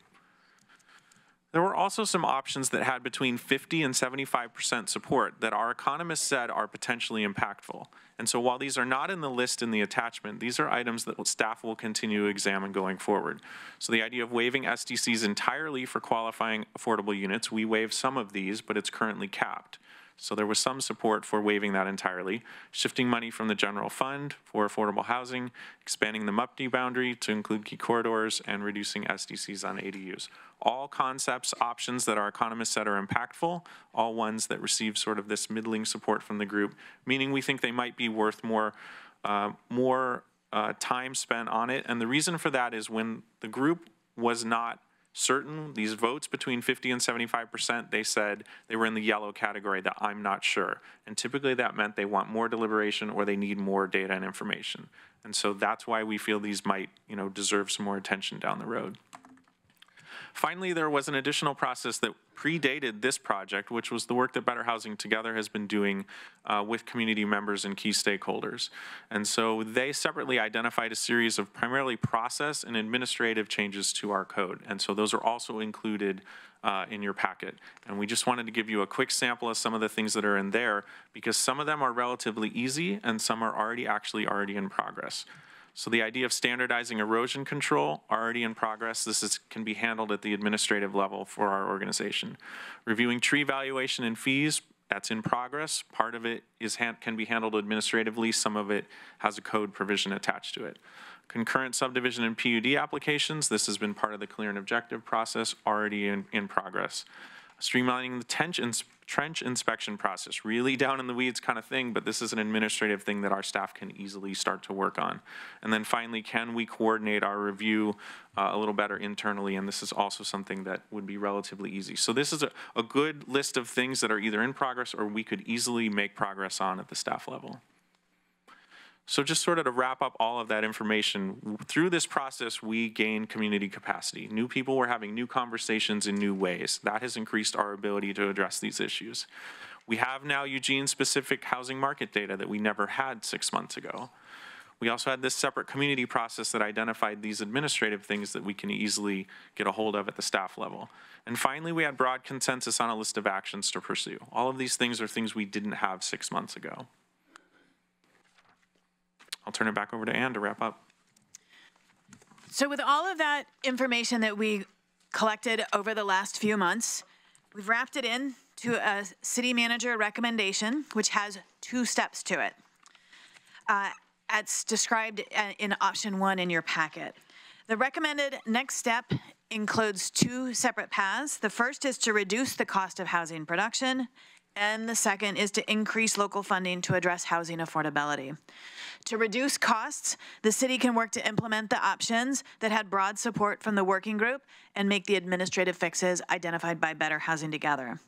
There were also some options that had between 50 and 75% support that our economists said are potentially impactful. And so while these are not in the list in the attachment, these are items that staff will continue to examine going forward. So the idea of waiving SDCs entirely for qualifying affordable units, we waive some of these, but it's currently capped. So there was some support for waiving that entirely, shifting money from the general fund for affordable housing, expanding the MUPD boundary to include key corridors, and reducing SDCs on ADUs. All concepts, options that our economists said are impactful, all ones that receive sort of this middling support from the group, meaning we think they might be worth more time spent on it. And the reason for that is when the group was not certain, these votes between 50 and 75%, they said they were in the yellow category, that I'm not sure. And typically that meant they want more deliberation or they need more data and information. And so that's why we feel these might, deserve some more attention down the road. Finally, there was an additional process that predated this project, which was the work that Better Housing Together has been doing with community members and key stakeholders. And so they separately identified a series of primarily process and administrative changes to our code. And so those are also included in your packet. And we just wanted to give you a quick sample of some of the things that are in there, because some of them are relatively easy and some are already in progress. So the idea of standardizing erosion control, already in progress. This can be handled at the administrative level for our organization. Reviewing tree valuation and fees, that's in progress. Part of it can be handled administratively. Some of it has a code provision attached to it. Concurrent subdivision and PUD applications, this has been part of the clear and objective process, already in progress. Streamlining the trench inspection process, really down in the weeds kind of thing, but this is an administrative thing that our staff can easily start to work on. And then finally, can we coordinate our review a little better internally? And this is also something that would be relatively easy. So this is a good list of things that are either in progress or we could easily make progress on at the staff level. So just sort of to wrap up all of that information, through this process, we gain community capacity. New people were having new conversations in new ways. That has increased our ability to address these issues. We have now Eugene-specific housing market data that we never had 6 months ago. We also had this separate community process that identified these administrative things that we can easily get a hold of at the staff level. And finally, we had broad consensus on a list of actions to pursue. All of these things are things we didn't have 6 months ago. I'll turn it back over to Ann to wrap up. So with all of that information that we collected over the last few months, we've wrapped it in to a city manager recommendation, which has 2 steps to it. As described in option 1 in your packet. The recommended next step includes 2 separate paths. The first is to reduce the cost of housing production, and the second is to increase local funding to address housing affordability. To reduce costs, the city can work to implement the options that had broad support from the working group and make the administrative fixes identified by Better Housing Together.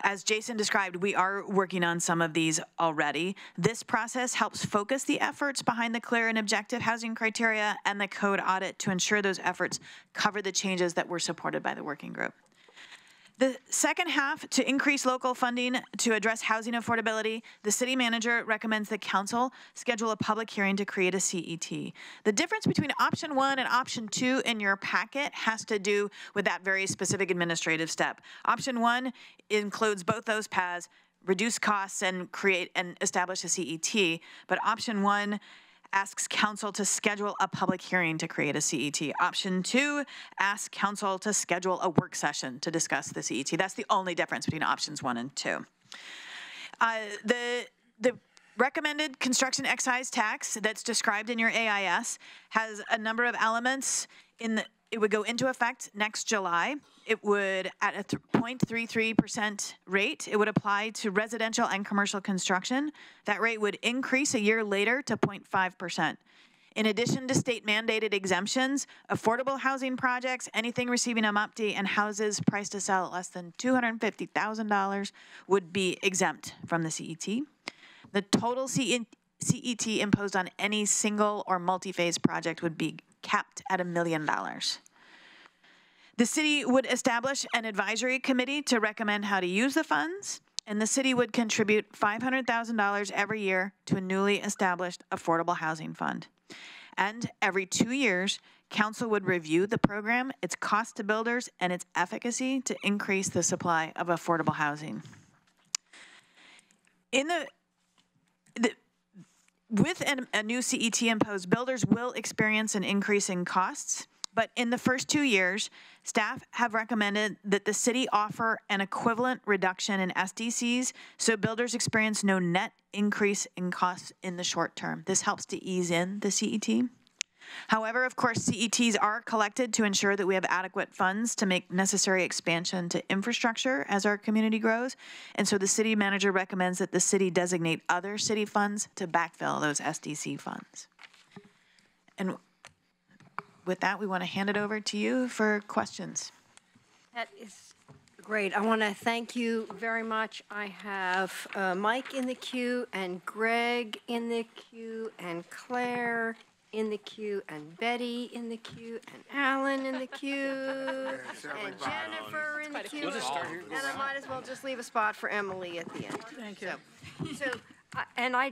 As Jason described, we are working on some of these already. This process helps focus the efforts behind the clear and objective housing criteria and the code audit to ensure those efforts cover the changes that were supported by the working group. The second half, to increase local funding to address housing affordability, the city manager recommends the council schedule a public hearing to create a CET. The difference between option 1 and option 2 in your packet has to do with that very specific administrative step. Option 1 includes both those paths, reduce costs and create and establish a CET, but option 1 asks council to schedule a public hearing to create a CET. Option 2 asks council to schedule a work session to discuss the CET. That's the only difference between options 1 and 2. The recommended construction excise tax that's described in your AIS has a number of elements. It would go into effect next July. It would, at a 0.33% rate, it would apply to residential and commercial construction. That rate would increase a year later to 0.5%. In addition to state mandated exemptions, affordable housing projects, anything receiving a MUPD, and houses priced to sell at less than $250,000 would be exempt from the CET. The total CET imposed on any single or multi-phase project would be capped at $1 million. The city would establish an advisory committee to recommend how to use the funds, and the city would contribute $500,000 every year to a newly established affordable housing fund. And every 2 years, council would review the program, its cost to builders, and its efficacy to increase the supply of affordable housing. With a new CET imposed, builders will experience an increase in costs, but in the first 2 years, staff have recommended that the city offer an equivalent reduction in SDCs so builders experience no net increase in costs in the short term. This helps to ease in the CET. However, of course, CETs are collected to ensure that we have adequate funds to make necessary expansion to infrastructure as our community grows. And so the city manager recommends that the city designate other city funds to backfill those SDC funds. And with that, we want to hand it over to you for questions. That is great. I want to thank you very much. I have Mike in the queue and Greg in the queue and Claire in the queue, and Betty in the queue, and Alan in the queue, and Jennifer in the queue. And I might as well just leave a spot for Emily at the end. Thank you. So, and I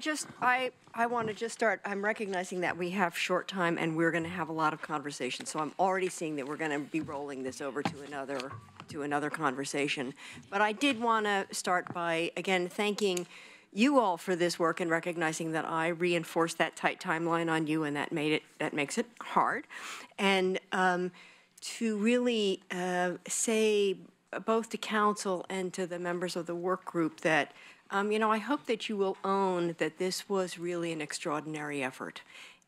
want to just start, I'm recognizing that we have short time and we're going to have a lot of conversation. So I'm already seeing that we're going to be rolling this over to another conversation. But I did want to start by, again, thanking you all for this work and recognizing that I reinforced that tight timeline on you, and that makes it hard. And to really say both to council and to the members of the work group that, I hope that you will own that this was really an extraordinary effort,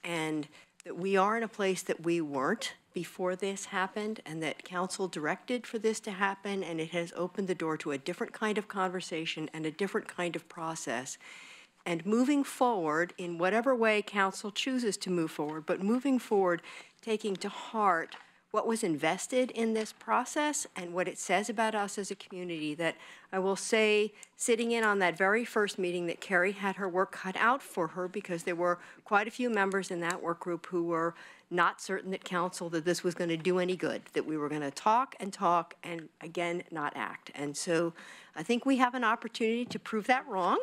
and that we are in a place that we weren't before this happened, and that council directed for this to happen, and it has opened the door to a different kind of conversation and a different kind of process. And moving forward, in whatever way council chooses to move forward, but moving forward, taking to heart what was invested in this process and what it says about us as a community, that I will say, sitting in on that very first meeting, that Carrie had her work cut out for her, because there were quite a few members in that work group who were not certain that council, that this was going to do any good, that we were going to talk and again, not act. And so I think we have an opportunity to prove that wrong.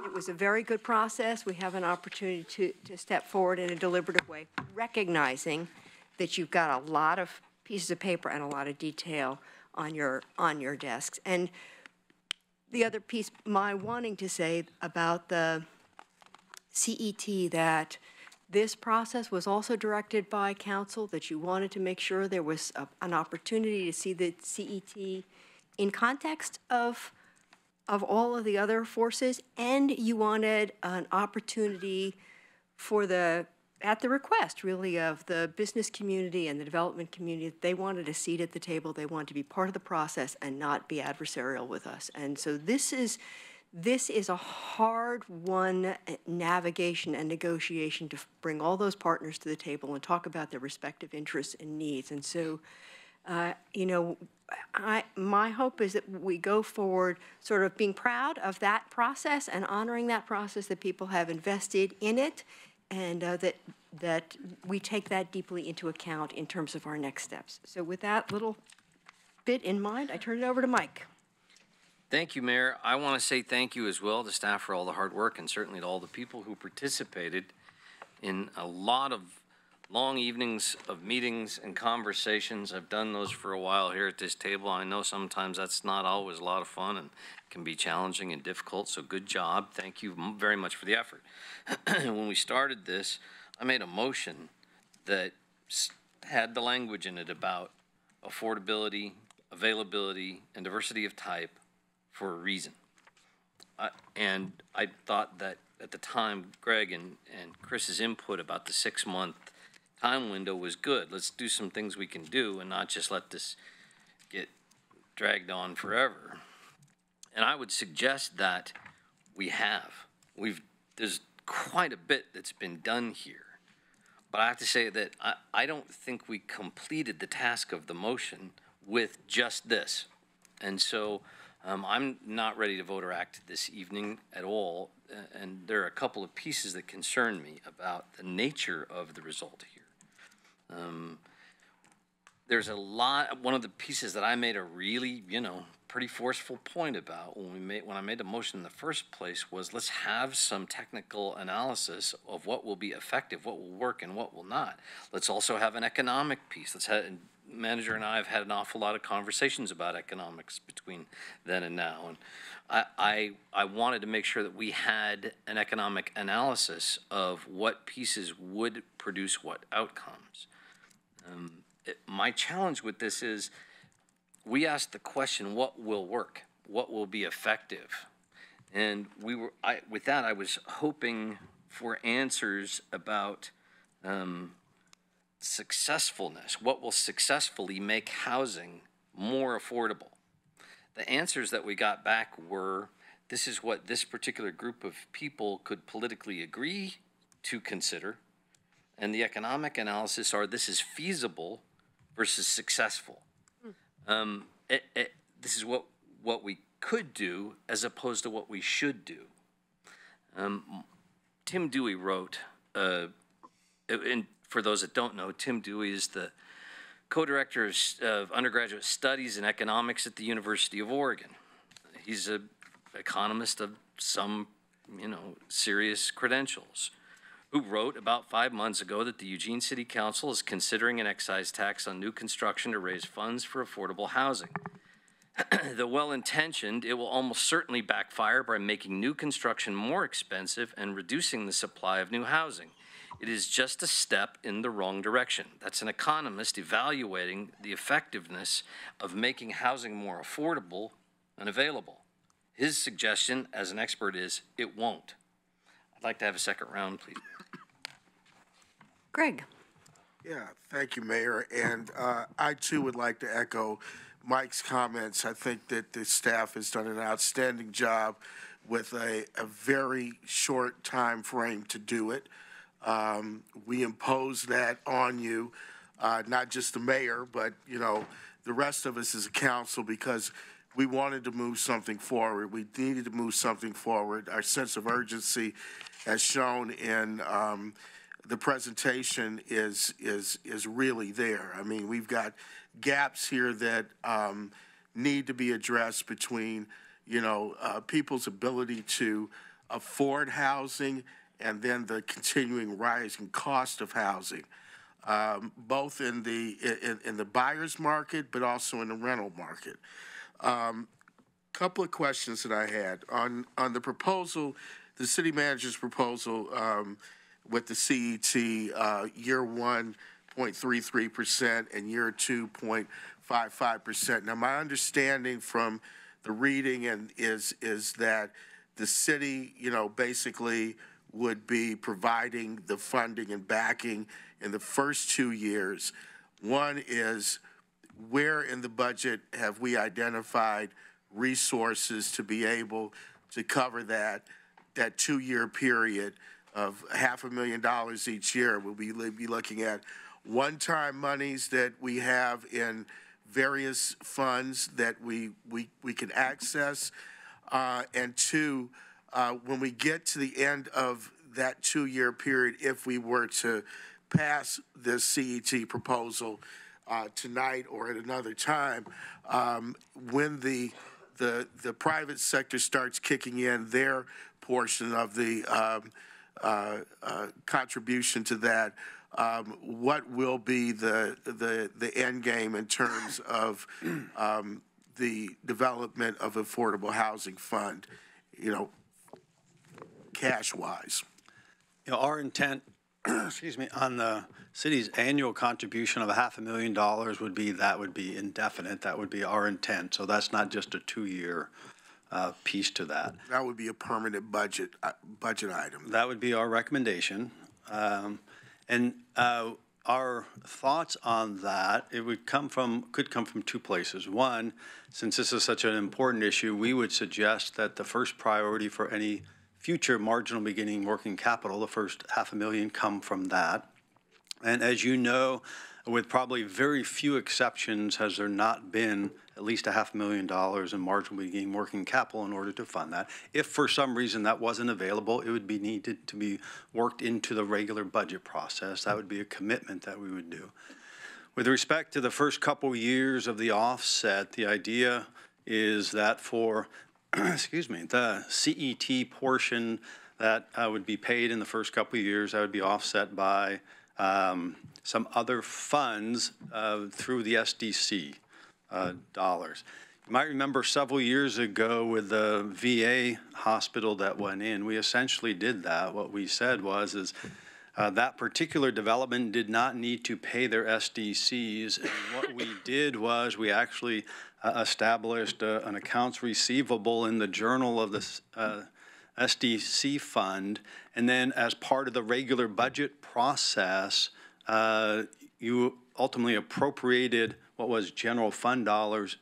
It was a very good process. We have an opportunity to step forward in a deliberative way, recognizing that you've got a lot of pieces of paper and a lot of detail on your desks. And the other piece, my wanting to say about the CET, that this process was also directed by council, that you wanted to make sure there was an opportunity to see the CET in context of all of the other forces, and you wanted an opportunity for at the request, really, of the business community and the development community. They wanted a seat at the table. They wanted to be part of the process and not be adversarial with us. And so this is a hard-won navigation and negotiation to bring all those partners to the table and talk about their respective interests and needs. And so, my hope is that we go forward sort of being proud of that process and honoring that process, that people have invested in it, and that we take that deeply into account in terms of our next steps. So with that little bit in mind, I turn it over to Mike. Thank you, Mayor. I want to say thank you as well to staff for all the hard work, and certainly to all the people who participated in a lot of long evenings of meetings and conversations. I've done those for a while here at this table. I know sometimes that's not always a lot of fun and can be challenging and difficult, so good job. Thank you very much for the effort. When we started this, I made a motion that had the language in it about affordability, availability, and diversity of type for a reason. And I thought that at the time, Greg and Chris's input about the 6-month time window was good. Let's do some things we can do and not just let this get dragged on forever. And I would suggest that there's quite a bit that's been done here. But I have to say that I don't think we completed the task of the motion with just this. And so I'm not ready to vote or act this evening at all. And there are a couple of pieces that concern me about the nature of the result here. There's a lot, one of the pieces that I made a really, pretty forceful point about when I made the motion in the first place was, let's have some technical analysis of what will be effective, what will work, and what will not. Let's also have an economic piece. Manager and I have had an awful lot of conversations about economics between then and now, and I wanted to make sure that we had an economic analysis of what pieces would produce what outcomes. My challenge with this is, we asked the question, what will work? What will be effective? And with that, I was hoping for answers about successfulness. What will successfully make housing more affordable? The answers that we got back were, this is what this particular group of people could politically agree to consider. And the economic analysis are, this is feasible versus successful. This is what we could do as opposed to what we should do. Tim Dewey wrote a and for those that don't know, Tim Dewey is the co-director of undergraduate studies in economics at the University of Oregon. He's an economist of some, serious credentials, who wrote about 5 months ago that the Eugene City Council is considering an excise tax on new construction to raise funds for affordable housing. Though well-intentioned, it will almost certainly backfire by making new construction more expensive and reducing the supply of new housing. It is just a step in the wrong direction. That's an economist evaluating the effectiveness of making housing more affordable and available. His suggestion as an expert is it won't. I'd like to have a second round, please. Greg. Yeah, thank you, Mayor. And I too would like to echo Mike's comments. I think that the staff has done an outstanding job with a very short time frame to do it. We impose that on you, not just the mayor, but, the rest of us as a council, because we wanted to move something forward. We needed to move something forward. Our sense of urgency, as shown in the presentation, is really there. I mean, we've got gaps here that need to be addressed between, people's ability to afford housing and then the continuing rising cost of housing, both in the buyer's market, but also in the rental market. Couple of questions that I had on the proposal, the city manager's proposal with the CET, year 1.33% and year 2.55%. Now, my understanding from the reading is that the city, basically would be providing the funding and backing in the first 2 years. One is, where in the budget have we identified resources to be able to cover that 2-year period of $500,000 each year? We'll be looking at one-time monies that we have in various funds that we can access, and two, when we get to the end of that 2-year period, if we were to pass this CET proposal tonight or at another time, when the private sector starts kicking in their portion of the contribution to that, what will be the end game in terms of the development of affordable housing fund, cash-wise? Our intent, excuse me, on the city's annual contribution of $500,000 would be indefinite. That would be our intent. So that's not just a 2-year piece to that. That would be a permanent budget item. That would be our recommendation. And our thoughts on that, could come from 2 places. One, since this is such an important issue, we would suggest that the first priority for any future marginal beginning working capital, the first $500,000, come from that. And as you know, with probably very few exceptions, has there not been at least $500,000 in marginal beginning working capital in order to fund that. If for some reason that wasn't available, it would be needed to be worked into the regular budget process. That would be a commitment that we would do. With respect to the first couple years of the offset, the idea is that for excuse me, the CET portion that would be paid in the first couple of years, that would be offset by some other funds through the SDC dollars. You might remember several years ago with the VA hospital that went in, we essentially did that. What we said was that particular development did not need to pay their SDCs. And what we did was we actually established an accounts receivable in the journal of the SDC fund. And then as part of the regular budget process, you ultimately appropriated what was general fund dollars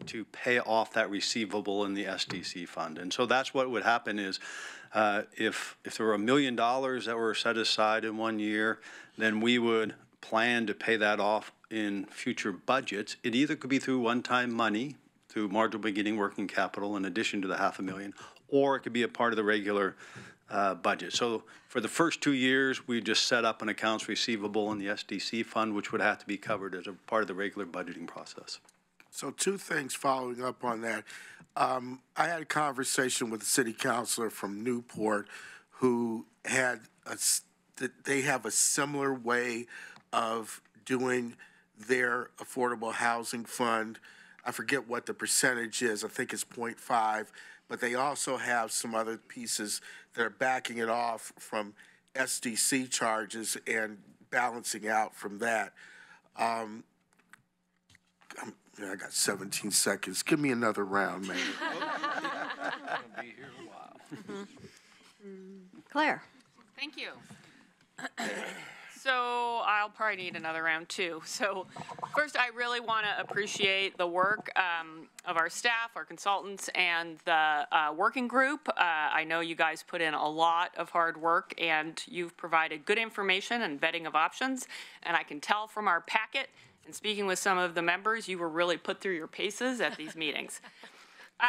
to pay off that receivable in the SDC fund. And so that's what would happen is if there were $1 million that were set aside in 1 year, then we would plan to pay that off in future budgets. It either could be through one-time money, through marginal beginning working capital in addition to the $500,000, or it could be a part of the regular budget. So for the first 2 years, we just set up an accounts receivable in the SDC fund, which would have to be covered as a part of the regular budgeting process. So two things following up on that. I had a conversation with a city councilor from Newport who had they have a similar way of doing their affordable housing fund. I forget what the percentage is. I think it's 0.5, but they also have some other pieces that are backing it off from SDC charges and balancing out from that. I got 17 seconds. Give me another round, man. Be here a while. Claire. Thank you. So I'll probably need another round too. So first, I really want to appreciate the work of our staff, our consultants, and the working group. I know you guys put in a lot of hard work, and you've provided good information and vetting of options. And I can tell from our packet and speaking with some of the members, you were really put through your paces at these meetings.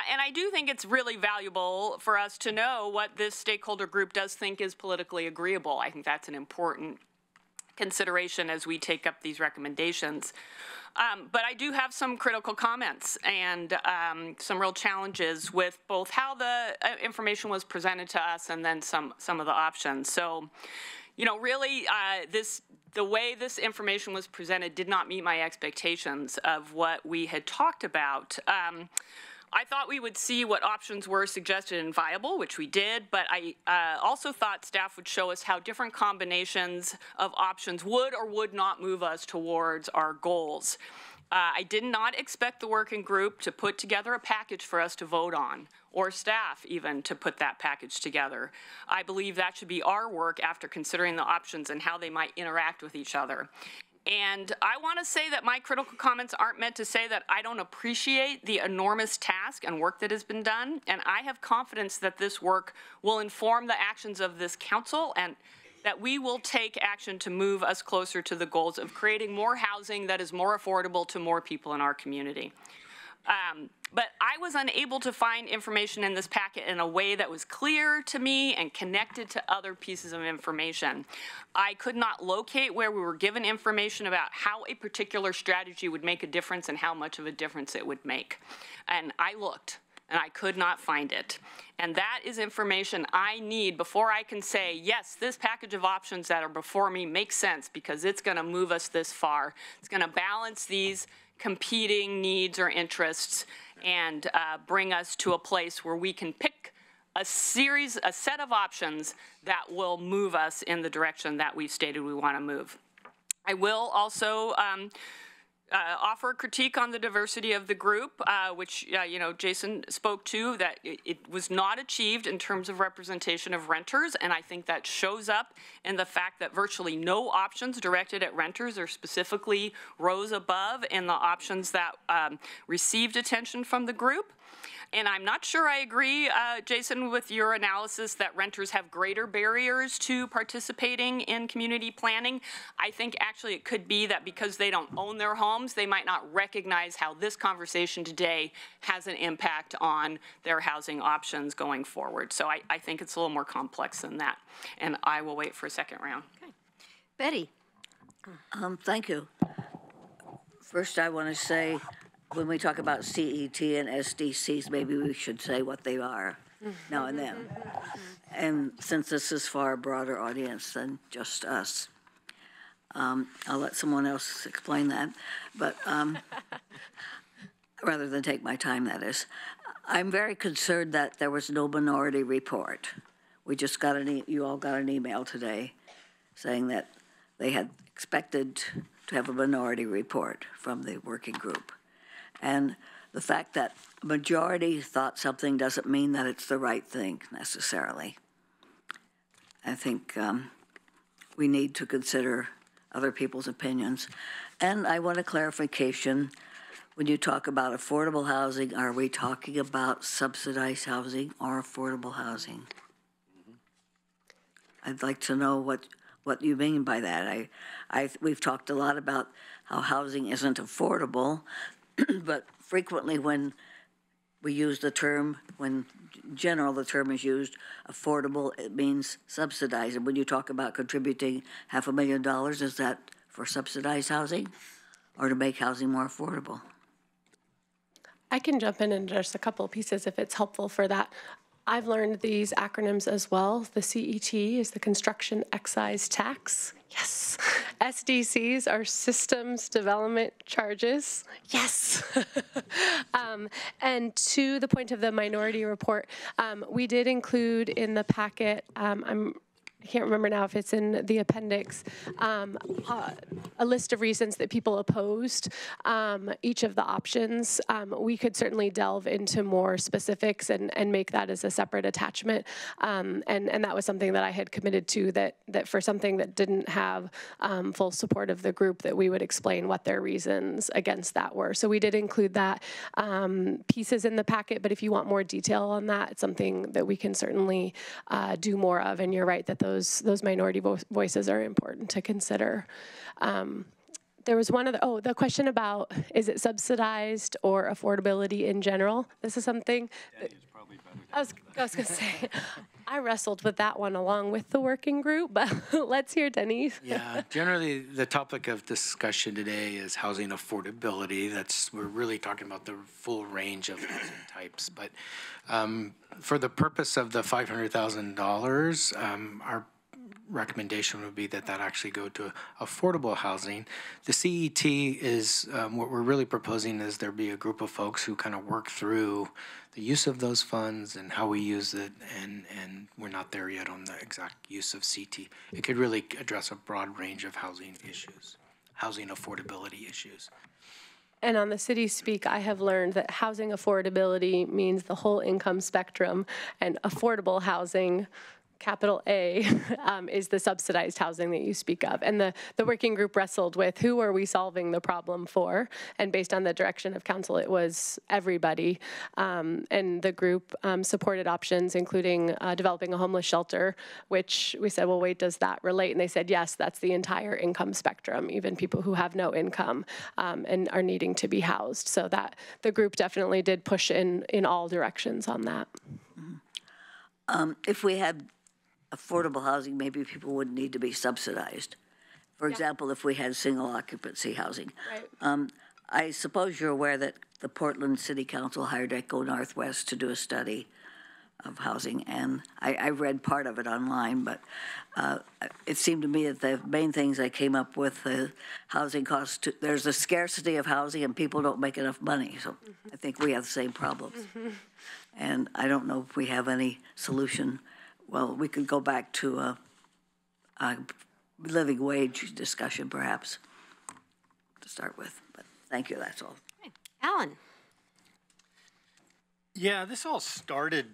And I do think it's really valuable for us to know what this stakeholder group does think is politically agreeable. I think that's an important consideration as we take up these recommendations. But I do have some critical comments and some real challenges with both how the information was presented to us and then some of the options. So, you know, really, the way this information was presented did not meet my expectations of what we had talked about. I thought we would see what options were suggested and viable, which we did, but I also thought staff would show us how different combinations of options would or would not move us towards our goals. I did not expect the working group to put together a package for us to vote on, or staff even to put that package together. I believe that should be our work after considering the options and how they might interact with each other. And I want to say that my critical comments aren't meant to say that I don't appreciate the enormous task and work that has been done. And I have confidence that this work will inform the actions of this council and that we will take action to move us closer to the goals of creating more housing that is more affordable to more people in our community. But I was unable to find information in this packet in a way that was clear to me and connected to other pieces of information. I could not locate where we were given information about how a particular strategy would make a difference and how much of a difference it would make. And I looked, and I could not find it. And that is information I need before I can say, yes, this package of options that are before me makes sense because it's going to move us this far. It's going to balance these competing needs or interests and bring us to a place where we can pick a set of options that will move us in the direction that we've stated we want to move. I will also offer a critique on the diversity of the group, which you know, Jason spoke to, that it was not achieved in terms of representation of renters, and I think that shows up in the fact that virtually no options directed at renters or specifically rose above in the options that received attention from the group. And I'm not sure I agree, Jason, with your analysis that renters have greater barriers to participating in community planning. I think actually it could be that because they don't own their homes, they might not recognize how this conversation today has an impact on their housing options going forward. So I think it's a little more complex than that. And I will wait for a second round. Okay. Betty. Thank you. First, I want to say, when we talk about CET and SDCs, maybe we should say what they are now and then. And since this is for a broader audience than just us, I'll let someone else explain that. But rather than take my time, that is. I'm very concerned that there was no minority report. We just got you all got an email today saying that they had expected to have a minority report from the working group. And the fact that a majority thought something doesn't mean that it's the right thing necessarily. I think we need to consider other people's opinions. And I want a clarification. When you talk about affordable housing, are we talking about subsidized housing or affordable housing? I'd like to know what you mean by that. We've talked a lot about how housing isn't affordable, but frequently when we use the term, when in general the term is used, affordable, it means subsidized. And when you talk about contributing $500,000, is that for subsidized housing or to make housing more affordable? I can jump in and address a couple of pieces if it's helpful for that. I've learned these acronyms as well. The CET is the Construction Excise Tax. Yes. SDCs are Systems Development Charges. Yes. And to the point of the minority report, we did include in the packet, I can't remember now if it's in the appendix, a list of reasons that people opposed each of the options. We could certainly delve into more specifics and make that as a separate attachment. And that was something that I had committed to, that for something that didn't have full support of the group, that we would explain what their reasons against that were. So we did include that pieces in the packet, but if you want more detail on that, it's something that we can certainly do more of. And you're right that those minority voices are important to consider. There was one other, the question about, is it subsidized or affordability in general? This is something that, I was going to say, I wrestled with that one along with the working group, but let's hear Denise. Yeah, generally the topic of discussion today is housing affordability. We're really talking about the full range of housing types, but for the purpose of the $500,000, our recommendation would be that actually go to affordable housing. The CET is, what we're really proposing is there be a group of folks who kind of work through the use of those funds and how we use it, and we're not there yet on the exact use of CT. It could really address a broad range of housing issues, housing affordability issues. And on the city speak, I have learned that housing affordability means the whole income spectrum, and affordable housing, capital A, is the subsidized housing that you speak of. And the working group wrestled with who are we solving the problem for? And based on the direction of council, it was everybody. And the group supported options, including developing a homeless shelter, which we said, well, wait, does that relate? And they said, yes, that's the entire income spectrum, even people who have no income and are needing to be housed. So that the group definitely did push in all directions on that. If we had affordable housing, maybe people wouldn't need to be subsidized. For example, if we had single occupancy housing. Right. I suppose you're aware that the Portland City Council hired Echo Northwest to do a study of housing, and I read part of it online, but it seemed to me that the main things I came up with, housing costs, there's a scarcity of housing and people don't make enough money, so I think we have the same problems. And I don't know if we have any solution. Well, we could go back to a living wage discussion, perhaps, to start with. But thank you, that's all. Okay. Alan. Yeah, this all started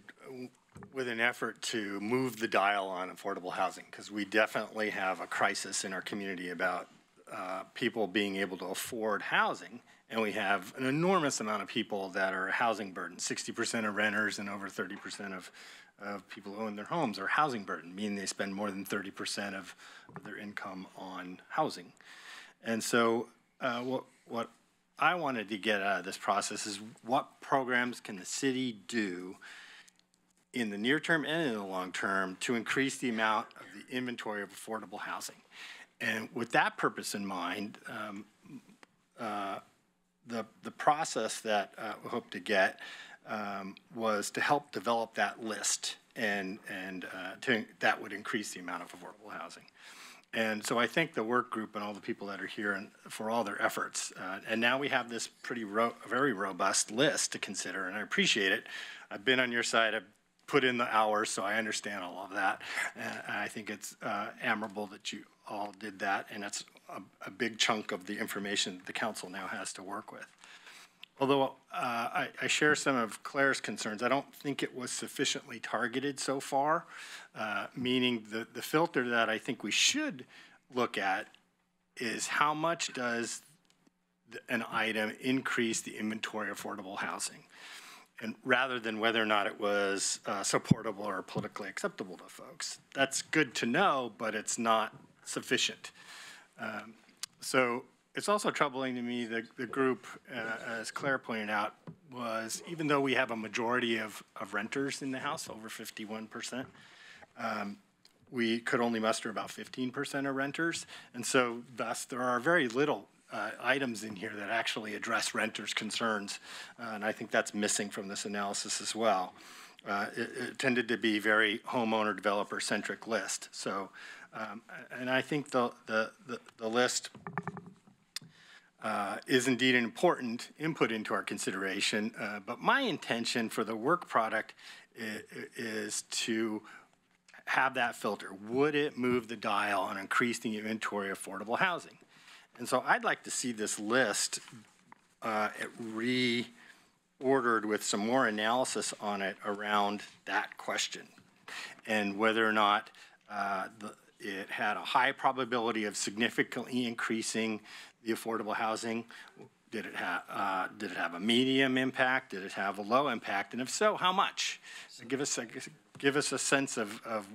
with an effort to move the dial on affordable housing, because we definitely have a crisis in our community about people being able to afford housing. And we have an enormous amount of people that are housing burdened. 60% of renters and over 30% of people who own their homes are housing burdened, meaning they spend more than 30% of their income on housing. And so what I wanted to get out of this process is what programs can the city do in the near term and in the long term to increase the amount of the inventory of affordable housing. And with that purpose in mind, the process that we hope to get was to help develop that list, and that would increase the amount of affordable housing. And so I thank the work group and all the people that are here and for all their efforts. And now we have this very robust list to consider, and I appreciate it. I've been on your side. I've put in the hours, so I understand all of that. And I think it's admirable that you all did that, and it's a big chunk of the information the council now has to work with. Although I share some of Claire's concerns, I don't think it was sufficiently targeted so far, meaning the filter that I think we should look at is how much does an item increase the inventory of affordable housing, and rather than whether or not it was supportable or politically acceptable to folks. That's good to know, but it's not sufficient. So it's also troubling to me, the group, as Claire pointed out, was even though we have a majority of renters in the house, over 51%, we could only muster about 15% of renters. And so thus there are very little items in here that actually address renters' concerns. And I think that's missing from this analysis as well. It tended to be very homeowner developer centric list. So, and I think the list is indeed an important input into our consideration. But my intention for the work product is to have that filter. Would it move the dial on increasing the inventory of affordable housing? And so I'd like to see this list reordered with some more analysis on it around that question, and whether or not it had a high probability of significantly increasing the affordable housing. Did it have a medium impact? Did it have a low impact? And if so, how much? So give us a sense of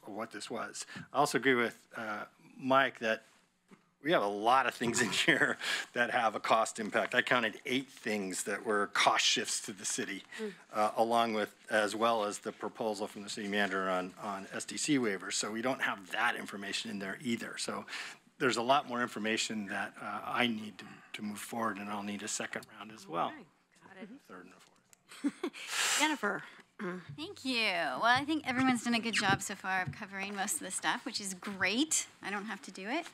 what this was. I also agree with Mike that we have a lot of things in here that have a cost impact. I counted 8 things that were cost shifts to the city, along with, as well as the proposal from the city manager on SDC waivers. So we don't have that information in there either. So there's a lot more information that I need to move forward, and I'll need a second round as well. Got it. Third and a fourth. Jennifer. Thank you. Well, I think everyone's done a good job so far of covering most of the stuff, which is great. I don't have to do it.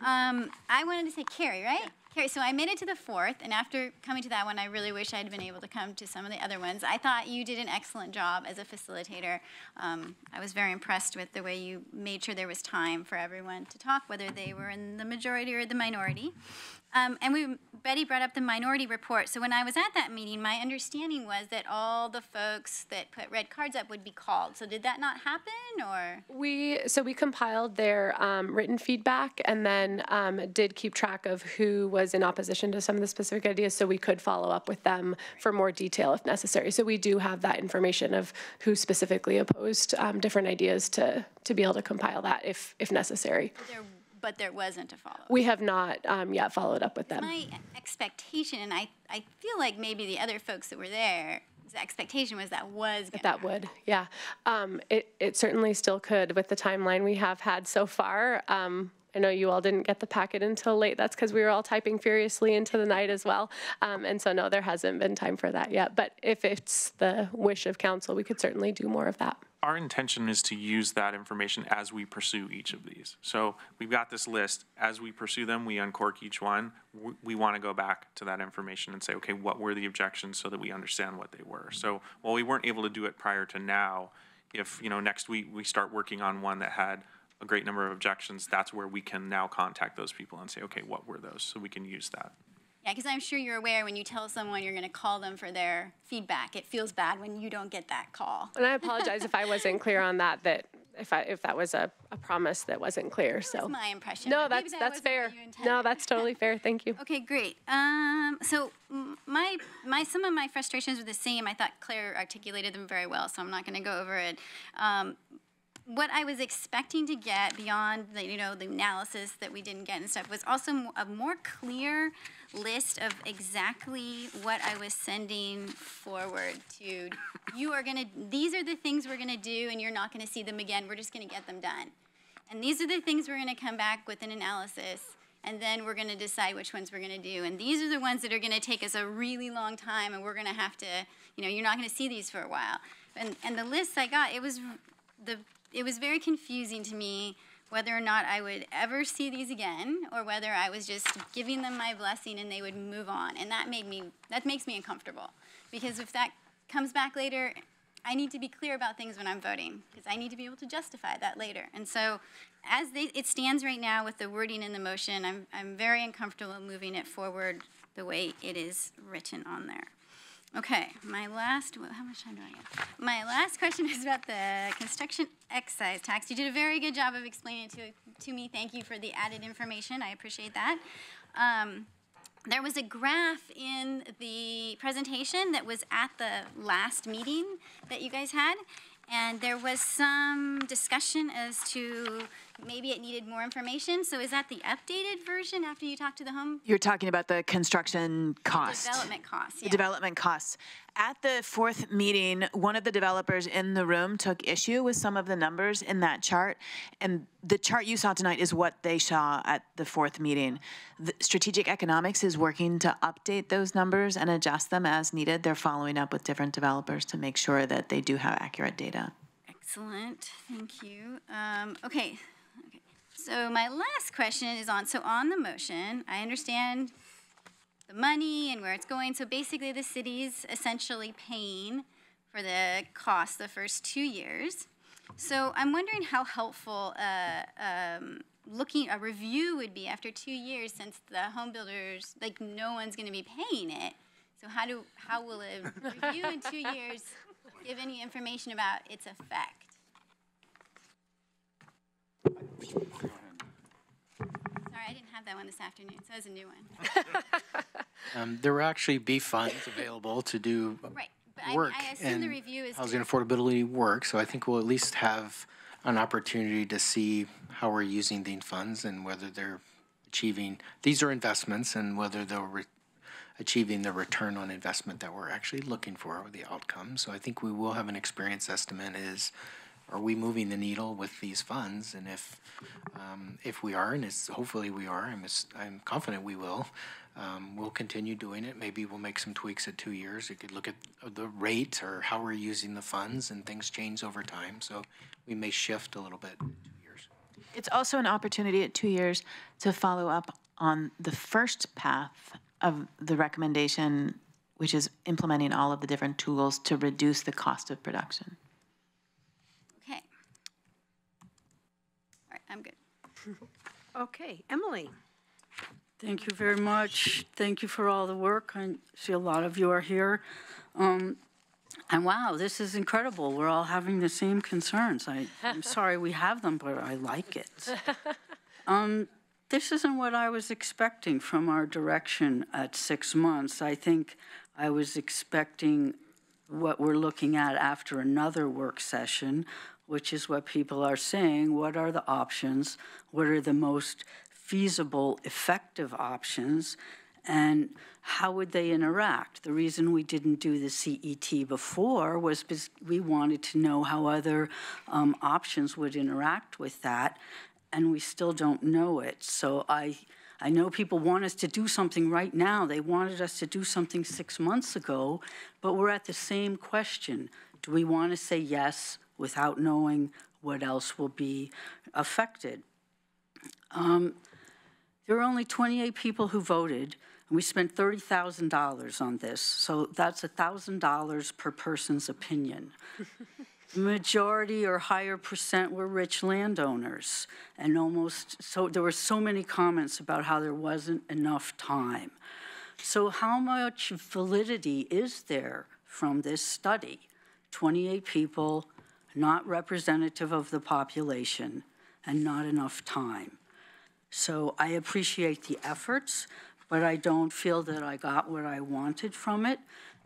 I wanted to say Carrie, right? Yeah. Carrie, so I made it to the 4th, and after coming to that one, I really wish I'd been able to come to some of the other ones. I thought you did an excellent job as a facilitator. I was very impressed with the way you made sure there was time for everyone to talk, whether they were in the majority or the minority. And Betty brought up the minority report. So when I was at that meeting, my understanding was that all the folks that put red cards up would be called. So did that not happen, or? We compiled their written feedback, and then did keep track of who was in opposition to some of the specific ideas, so we could follow up with them for more detail if necessary. So we do have that information of who specifically opposed different ideas to be able to compile that if necessary. But there wasn't a follow-up. We have not yet followed up with them. My expectation, and I feel like maybe the other folks that were there, the expectation was that was going to happen. Would, yeah. It certainly still could with the timeline we have had so far. I know you all didn't get the packet until late. That's because we were all typing furiously into the night as well. And so no, there hasn't been time for that yet. But if it's the wish of council, we could certainly do more of that. Our intention is to use that information as we pursue each of these. So we've got this list. As we pursue them, we uncork each one. We want to go back to that information and say, okay, what were the objections, so that we understand what they were. So while we weren't able to do it prior to now, if next week we start working on one that had a great number of objections, that's where we can now contact those people and say, okay, what were those? So we can use that. Yeah, because I'm sure you're aware when you tell someone you're going to call them for their feedback, it feels bad when you don't get that call. And I apologize if I wasn't clear on that if that was a promise that wasn't clear. That was my impression. No, that's fair. No, that's totally fair. Thank you. Okay, great. So some of my frustrations were the same. I thought Claire articulated them very well, so I'm not going to go over it. What I was expecting to get beyond the analysis that we didn't get and stuff was also a more clear list of exactly what I was sending forward to. These are the things we're gonna do, and you're not gonna see them again. We're just gonna get them done. And these are the things we're gonna come back with an analysis, and then we're gonna decide which ones we're gonna do. And these are the ones that are gonna take us a really long time, and we're gonna have to, you're not gonna see these for a while. And the lists I got, it was very confusing to me whether or not I would ever see these again, or whether I was just giving them my blessing and they would move on. And that makes me uncomfortable, because if that comes back later, I need to be clear about things when I'm voting, because I need to be able to justify that later. And so as it stands right now with the wording in the motion, I'm very uncomfortable moving it forward the way it is written on there. Okay, how much time do I have? My last question is about the construction excise tax. You did a very good job of explaining it to me. Thank you for the added information. I appreciate that. There was a graph in the presentation that was at the last meeting that you guys had, And there was some discussion as to maybe it needed more information. So is that the updated version after you talked to the home? You're talking about the construction cost. Development costs, The yeah. development costs. At the fourth meeting, one of the developers in the room took issue with some of the numbers in that chart. And the chart you saw tonight is what they saw at the fourth meeting. The Strategic Economics is working to update those numbers and adjust them as needed. They're following up with different developers to make sure that they do have accurate data. Excellent, thank you. Okay, so my last question is on the motion, I understand the money and where it's going. So basically the city's essentially paying for the cost the first 2 years. So I'm wondering how helpful a review would be after 2 years, since the home builders, like, no one's gonna be paying it. So how will a review in 2 years give any information about its effect? Sorry, I didn't have that one this afternoon, so that was a new one. There will actually be funds available to do Right, but work I assume the and review is housing affordability work. So I think we'll at least have an opportunity to see how we're using these funds and whether they're achieving, these are investments, and whether they're achieving the return on investment that we're actually looking for, or the outcome. So I think we will have an experience estimate is, are we moving the needle with these funds? And if we are, and hopefully we are, I'm confident we will, we'll continue doing it. Maybe we'll make some tweaks at 2 years. You could look at the rate or how we're using the funds, and things change over time. So we may shift a little bit in 2 years. It's also an opportunity at 2 years to follow up on the first path of the recommendation, which is implementing all of the different tools to reduce the cost of production. Okay. All right, I'm good. Okay, Emily. Thank you very much. Thank you for all the work. I see a lot of you are here. And wow, this is incredible. We're all having the same concerns. I'm sorry we have them, but I like it. This isn't what I was expecting from our direction at 6 months. I think I was expecting what we're looking at after another work session, which is what people are saying. What are the options? What are the most feasible, effective options? And how would they interact? The reason we didn't do the CET before was because we wanted to know how other options would interact with that, and we still don't know it. So I know people want us to do something right now. They wanted us to do something 6 months ago, but we're at the same question. Do we want to say yes without knowing what else will be affected? There were only 28 people who voted, and we spent $30,000 on this. So that's $1,000 per person's opinion. The majority or higher percent were rich landowners, and there were so many comments about how there wasn't enough time. So how much validity is there from this study? 28 people, not representative of the population, and not enough time. So I appreciate the efforts, but I don't feel that I got what I wanted from it.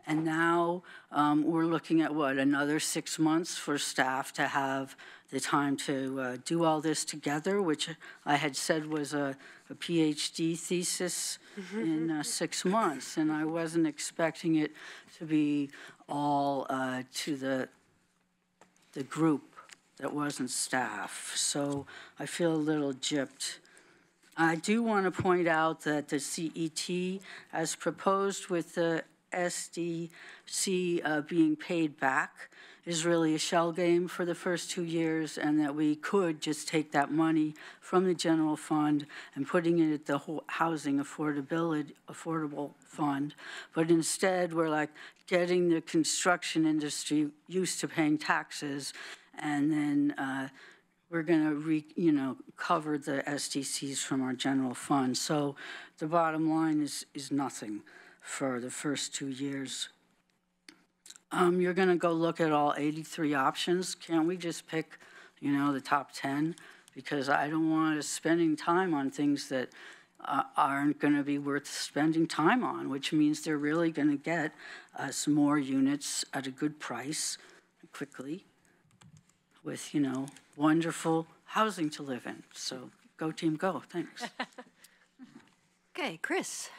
And now we're looking at, another 6 months for staff to have the time to do all this together, which I had said was a PhD thesis in 6 months. And I wasn't expecting it to be all to the group that wasn't staff. So I feel a little gypped. I do want to point out that the CET, as proposed with the SDC being paid back, is really a shell game for the first 2 years, and that we could just take that money from the general fund and putting it at the housing affordable fund. But instead, we're like getting the construction industry used to paying taxes, and then we're going to cover the SDCs from our general fund. So the bottom line is nothing for the first 2 years. You're going to go look at all 83 options. Can't we just pick, the top 10? Because I don't want us spending time on things that aren't going to be worth spending time on, which means they're really going to get us more units at a good price quickly. with, wonderful housing to live in. So go team, go. Thanks. Okay, Chris.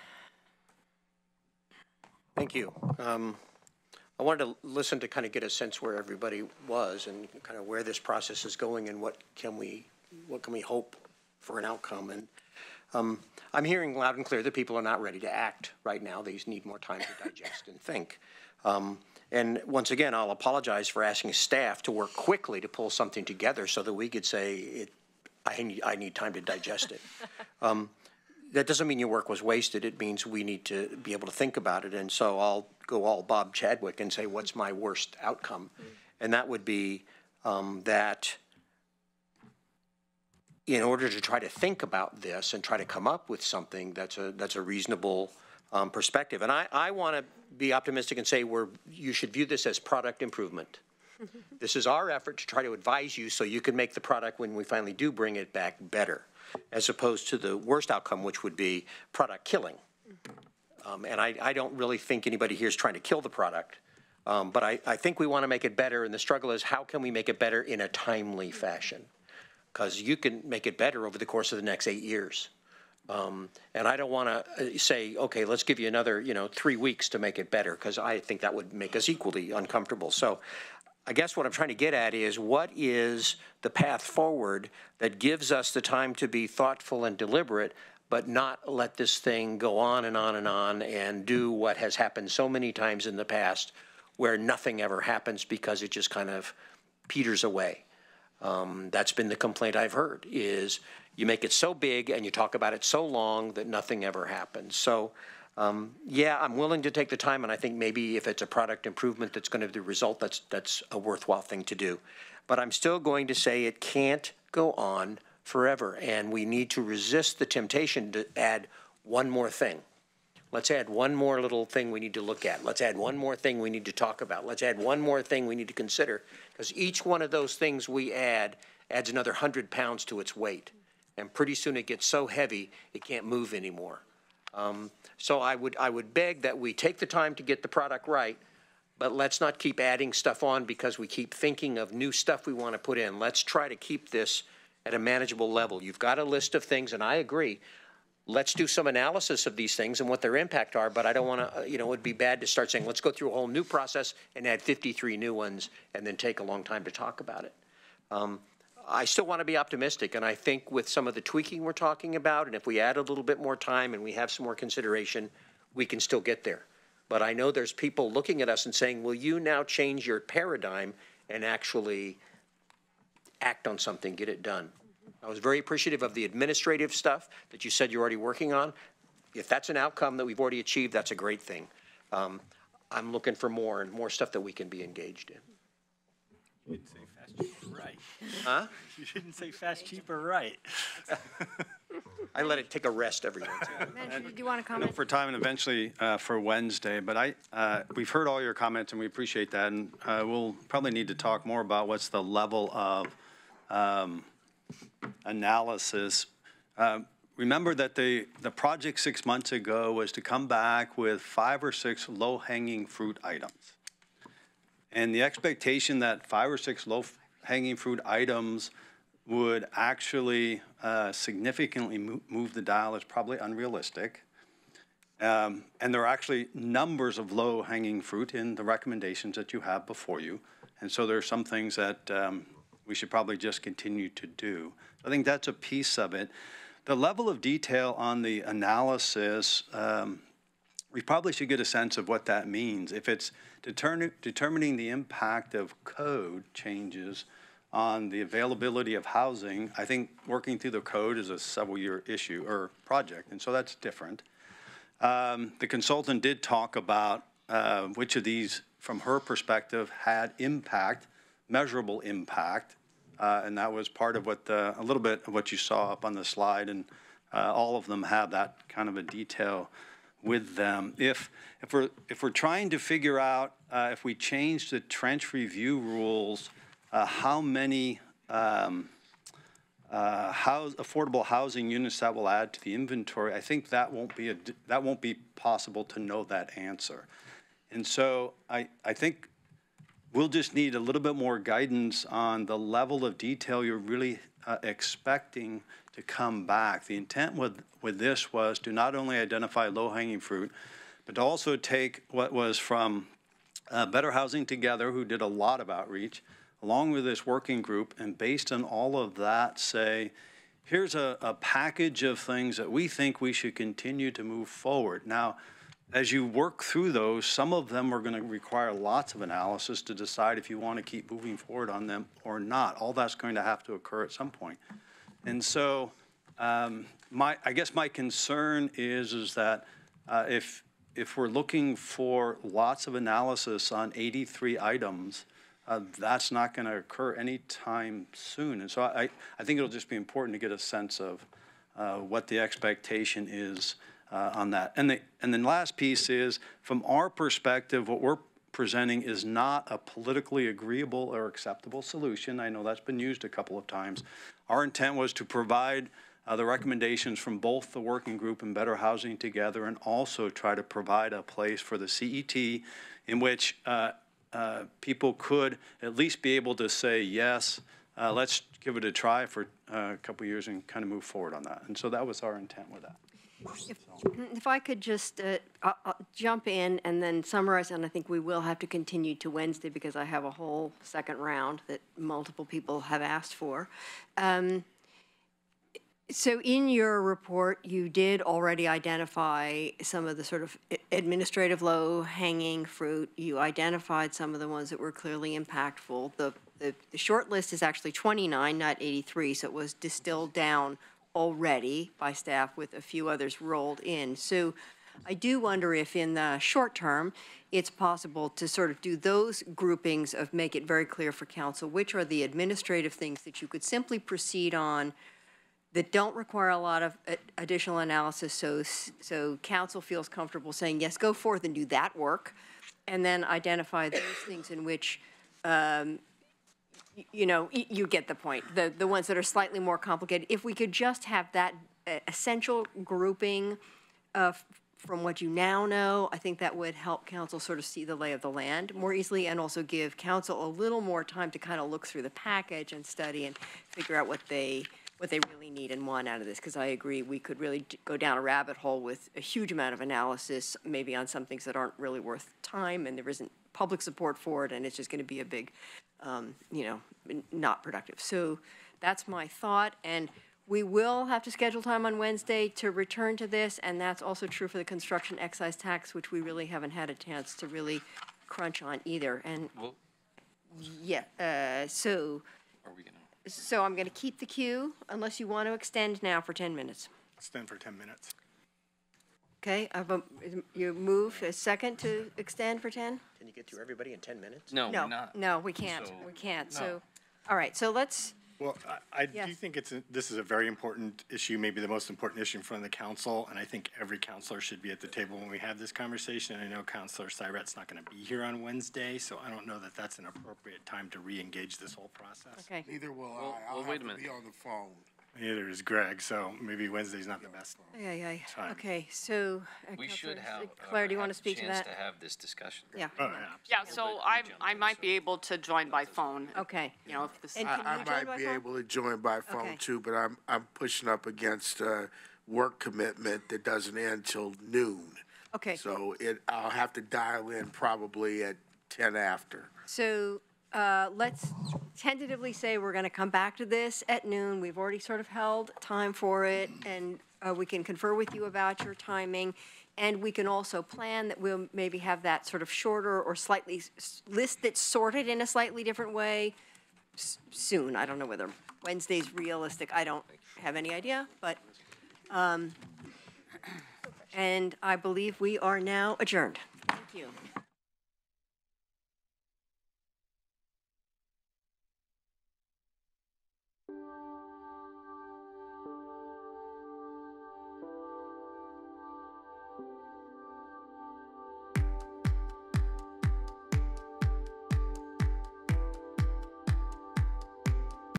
Thank you. I wanted to listen to kind of get a sense where everybody was and kind of where this process is going and what can we hope for an outcome. And I'm hearing loud and clear that people are not ready to act right now. They need more time to digest and think. And once again, I'll apologize for asking staff to work quickly to pull something together so that we could say, I need time to digest it. That doesn't mean your work was wasted. It means we need to be able to think about it. And so I'll go all Bob Chadwick and say, what's my worst outcome? And that would be that in order to try to think about this and try to come up with something that's a reasonable perspective. And I want to be optimistic and say you should view this as product improvement. This is our effort to try to advise you so you can make the product when we finally do bring it back better, as opposed to the worst outcome, which would be product killing. And I don't really think anybody here is trying to kill the product, but I think we want to make it better, and the struggle is how can we make it better in a timely fashion? Because you can make it better over the course of the next 8 years. And I don't want to say, okay, let's give you another 3 weeks to make it better, because I think that would make us equally uncomfortable. So I guess what I'm trying to get at is what is the path forward that gives us the time to be thoughtful and deliberate, but not let this thing go on and on and on and do what has happened so many times in the past where nothing ever happens because it just kind of peters away. That's been the complaint I've heard, is you make it so big and you talk about it so long that nothing ever happens. So yeah, I'm willing to take the time, and I think maybe if it's a product improvement that's going to be the result, that's a worthwhile thing to do. But I'm still going to say it can't go on forever, and we need to resist the temptation to add one more thing. Let's add one more little thing we need to look at. Let's add one more thing we need to talk about. Let's add one more thing we need to consider, because each one of those things we add adds another 100 pounds to its weight. And pretty soon it gets so heavy it can't move anymore. So I would beg that we take the time to get the product right, but let's not keep adding stuff on because we keep thinking of new stuff we want to put in. Let's try to keep this at a manageable level. You've got a list of things, and I agree. Let's do some analysis of these things and what their impact are, but I don't want to, it would be bad to start saying, let's go through a whole new process and add 53 new ones and then take a long time to talk about it. I still want to be optimistic, and I think with some of the tweaking we're talking about, and if we add a little bit more time and we have some more consideration, we can still get there. But I know there's people looking at us and saying, will you now change your paradigm and actually act on something, get it done? I was very appreciative of the administrative stuff that you said you're already working on. If that's an outcome that we've already achieved, that's a great thing. I'm looking for more and more stuff that we can be engaged in. You didn't say fast, cheap, or right. Huh? You didn't say fast, cheap, or right. I let it take a rest every once in a while. Do you want to comment? For time and eventually for Wednesday, but we've heard all your comments and we appreciate that, and we'll probably need to talk more about what's the level of analysis. Remember that the project 6 months ago was to come back with 5 or 6 low-hanging fruit items. And the expectation that 5 or 6 low-hanging fruit items would actually significantly move the dial is probably unrealistic. And there are actually numbers of low-hanging fruit in the recommendations that you have before you. And so there are some things that we should probably just continue to do. I think that's a piece of it. The level of detail on the analysis, we probably should get a sense of what that means. If it's determining the impact of code changes on the availability of housing, I think working through the code is a several-year issue or project, and so that's different. The consultant did talk about which of these, from her perspective, had impact, measurable impact, and that was part of what a little bit of what you saw up on the slide, and all of them have that kind of a detail with them. If we're trying to figure out if we change the trench review rules, how many affordable housing units that will add to the inventory, I think that won't be possible to know that answer. And so I think we'll just need a little bit more guidance on the level of detail you're really expecting to come back. The intent with this was to not only identify low-hanging fruit, but to also take what was from Better Housing Together, who did a lot of outreach, along with this working group, and based on all of that, say, here's a package of things that we think we should continue to move forward. Now, as you work through those, some of them are going to require lots of analysis to decide if you want to keep moving forward on them or not. All that's going to have to occur at some point. And so I guess my concern is that if we're looking for lots of analysis on 83 items, that's not going to occur anytime soon. And so I think it'll just be important to get a sense of what the expectation is on that. And then last piece is, from our perspective, what we're presenting is not a politically agreeable or acceptable solution. I know that's been used a couple of times. Our intent was to provide the recommendations from both the working group and Better Housing Together, and also try to provide a place for the CET in which people could at least be able to say, yes, let's give it a try for a couple of years and kind of move forward on that. And so that was our intent with that. If I could just I'll jump in and then summarize, and I think we will have to continue to Wednesday because I have a whole second round that multiple people have asked for. So in your report, you did already identify some of the sort of administrative low-hanging fruit. You identified some of the ones that were clearly impactful. The short list is actually 29, not 83, so it was distilled down already by staff with a few others rolled in. So I do wonder if in the short term, it's possible to sort of do those groupings of make it very clear for council which are the administrative things that you could simply proceed on that don't require a lot of additional analysis, so council feels comfortable saying, yes, go forth and do that work, and then identify those things in which, you know, you get the point, the ones that are slightly more complicated. If we could just have that essential grouping from what you now know, I think that would help council sort of see the lay of the land more easily, and also give council a little more time to kind of look through the package and study and figure out what they really need and want out of this, because I agree we could really go down a rabbit hole with a huge amount of analysis, maybe on some things that aren't really worth time, and there isn't public support for it, and it's just going to be a big, you know, not productive. So that's my thought, and we will have to schedule time on Wednesday to return to this, and that's also true for the construction excise tax, which we really haven't had a chance to really crunch on either. And Well, yeah, so. are we gonna? So I'm going to keep the queue unless you want to extend now for 10 minutes. Extend for 10 minutes. Okay, you move a second to extend for 10? Can you get to everybody in 10 minutes? No, No, we're not. no, we can't. So- We can't. No. So, all right, so let's, Well, I do Yes. think this is a very important issue, maybe the most important issue in front of the council, and I think every counselor should be at the table when we have this conversation. I know Councilor Syret's not going to be here on Wednesday, so I don't know that that's an appropriate time to re-engage this whole process. okay. Neither will Well, I. I'll wait a have to minute. be on the phone. Neither is Greg, so maybe Wednesday's not the best. Yeah. Fine. Okay, so. We should Counselor have. Claire, do you have want to speak to chance that? to have this discussion. Yeah. Oh, yeah. Yeah, so I might be able to join by phone. Okay. You know, if this. And can I you join might by be phone? able to join by phone Okay. too, but I'm pushing up against a work commitment that doesn't end till noon. Okay. So I'll have to dial in probably at 10 after. So let's tentatively say we're going to come back to this at noon. We've already sort of held time for it, and we can confer with you about your timing. And we can also plan that we'll maybe have that sort of shorter or slightly list that's sorted in a slightly different way soon. I don't know whether Wednesday's realistic. I don't have any idea, but, and I believe we are now adjourned. Thank you.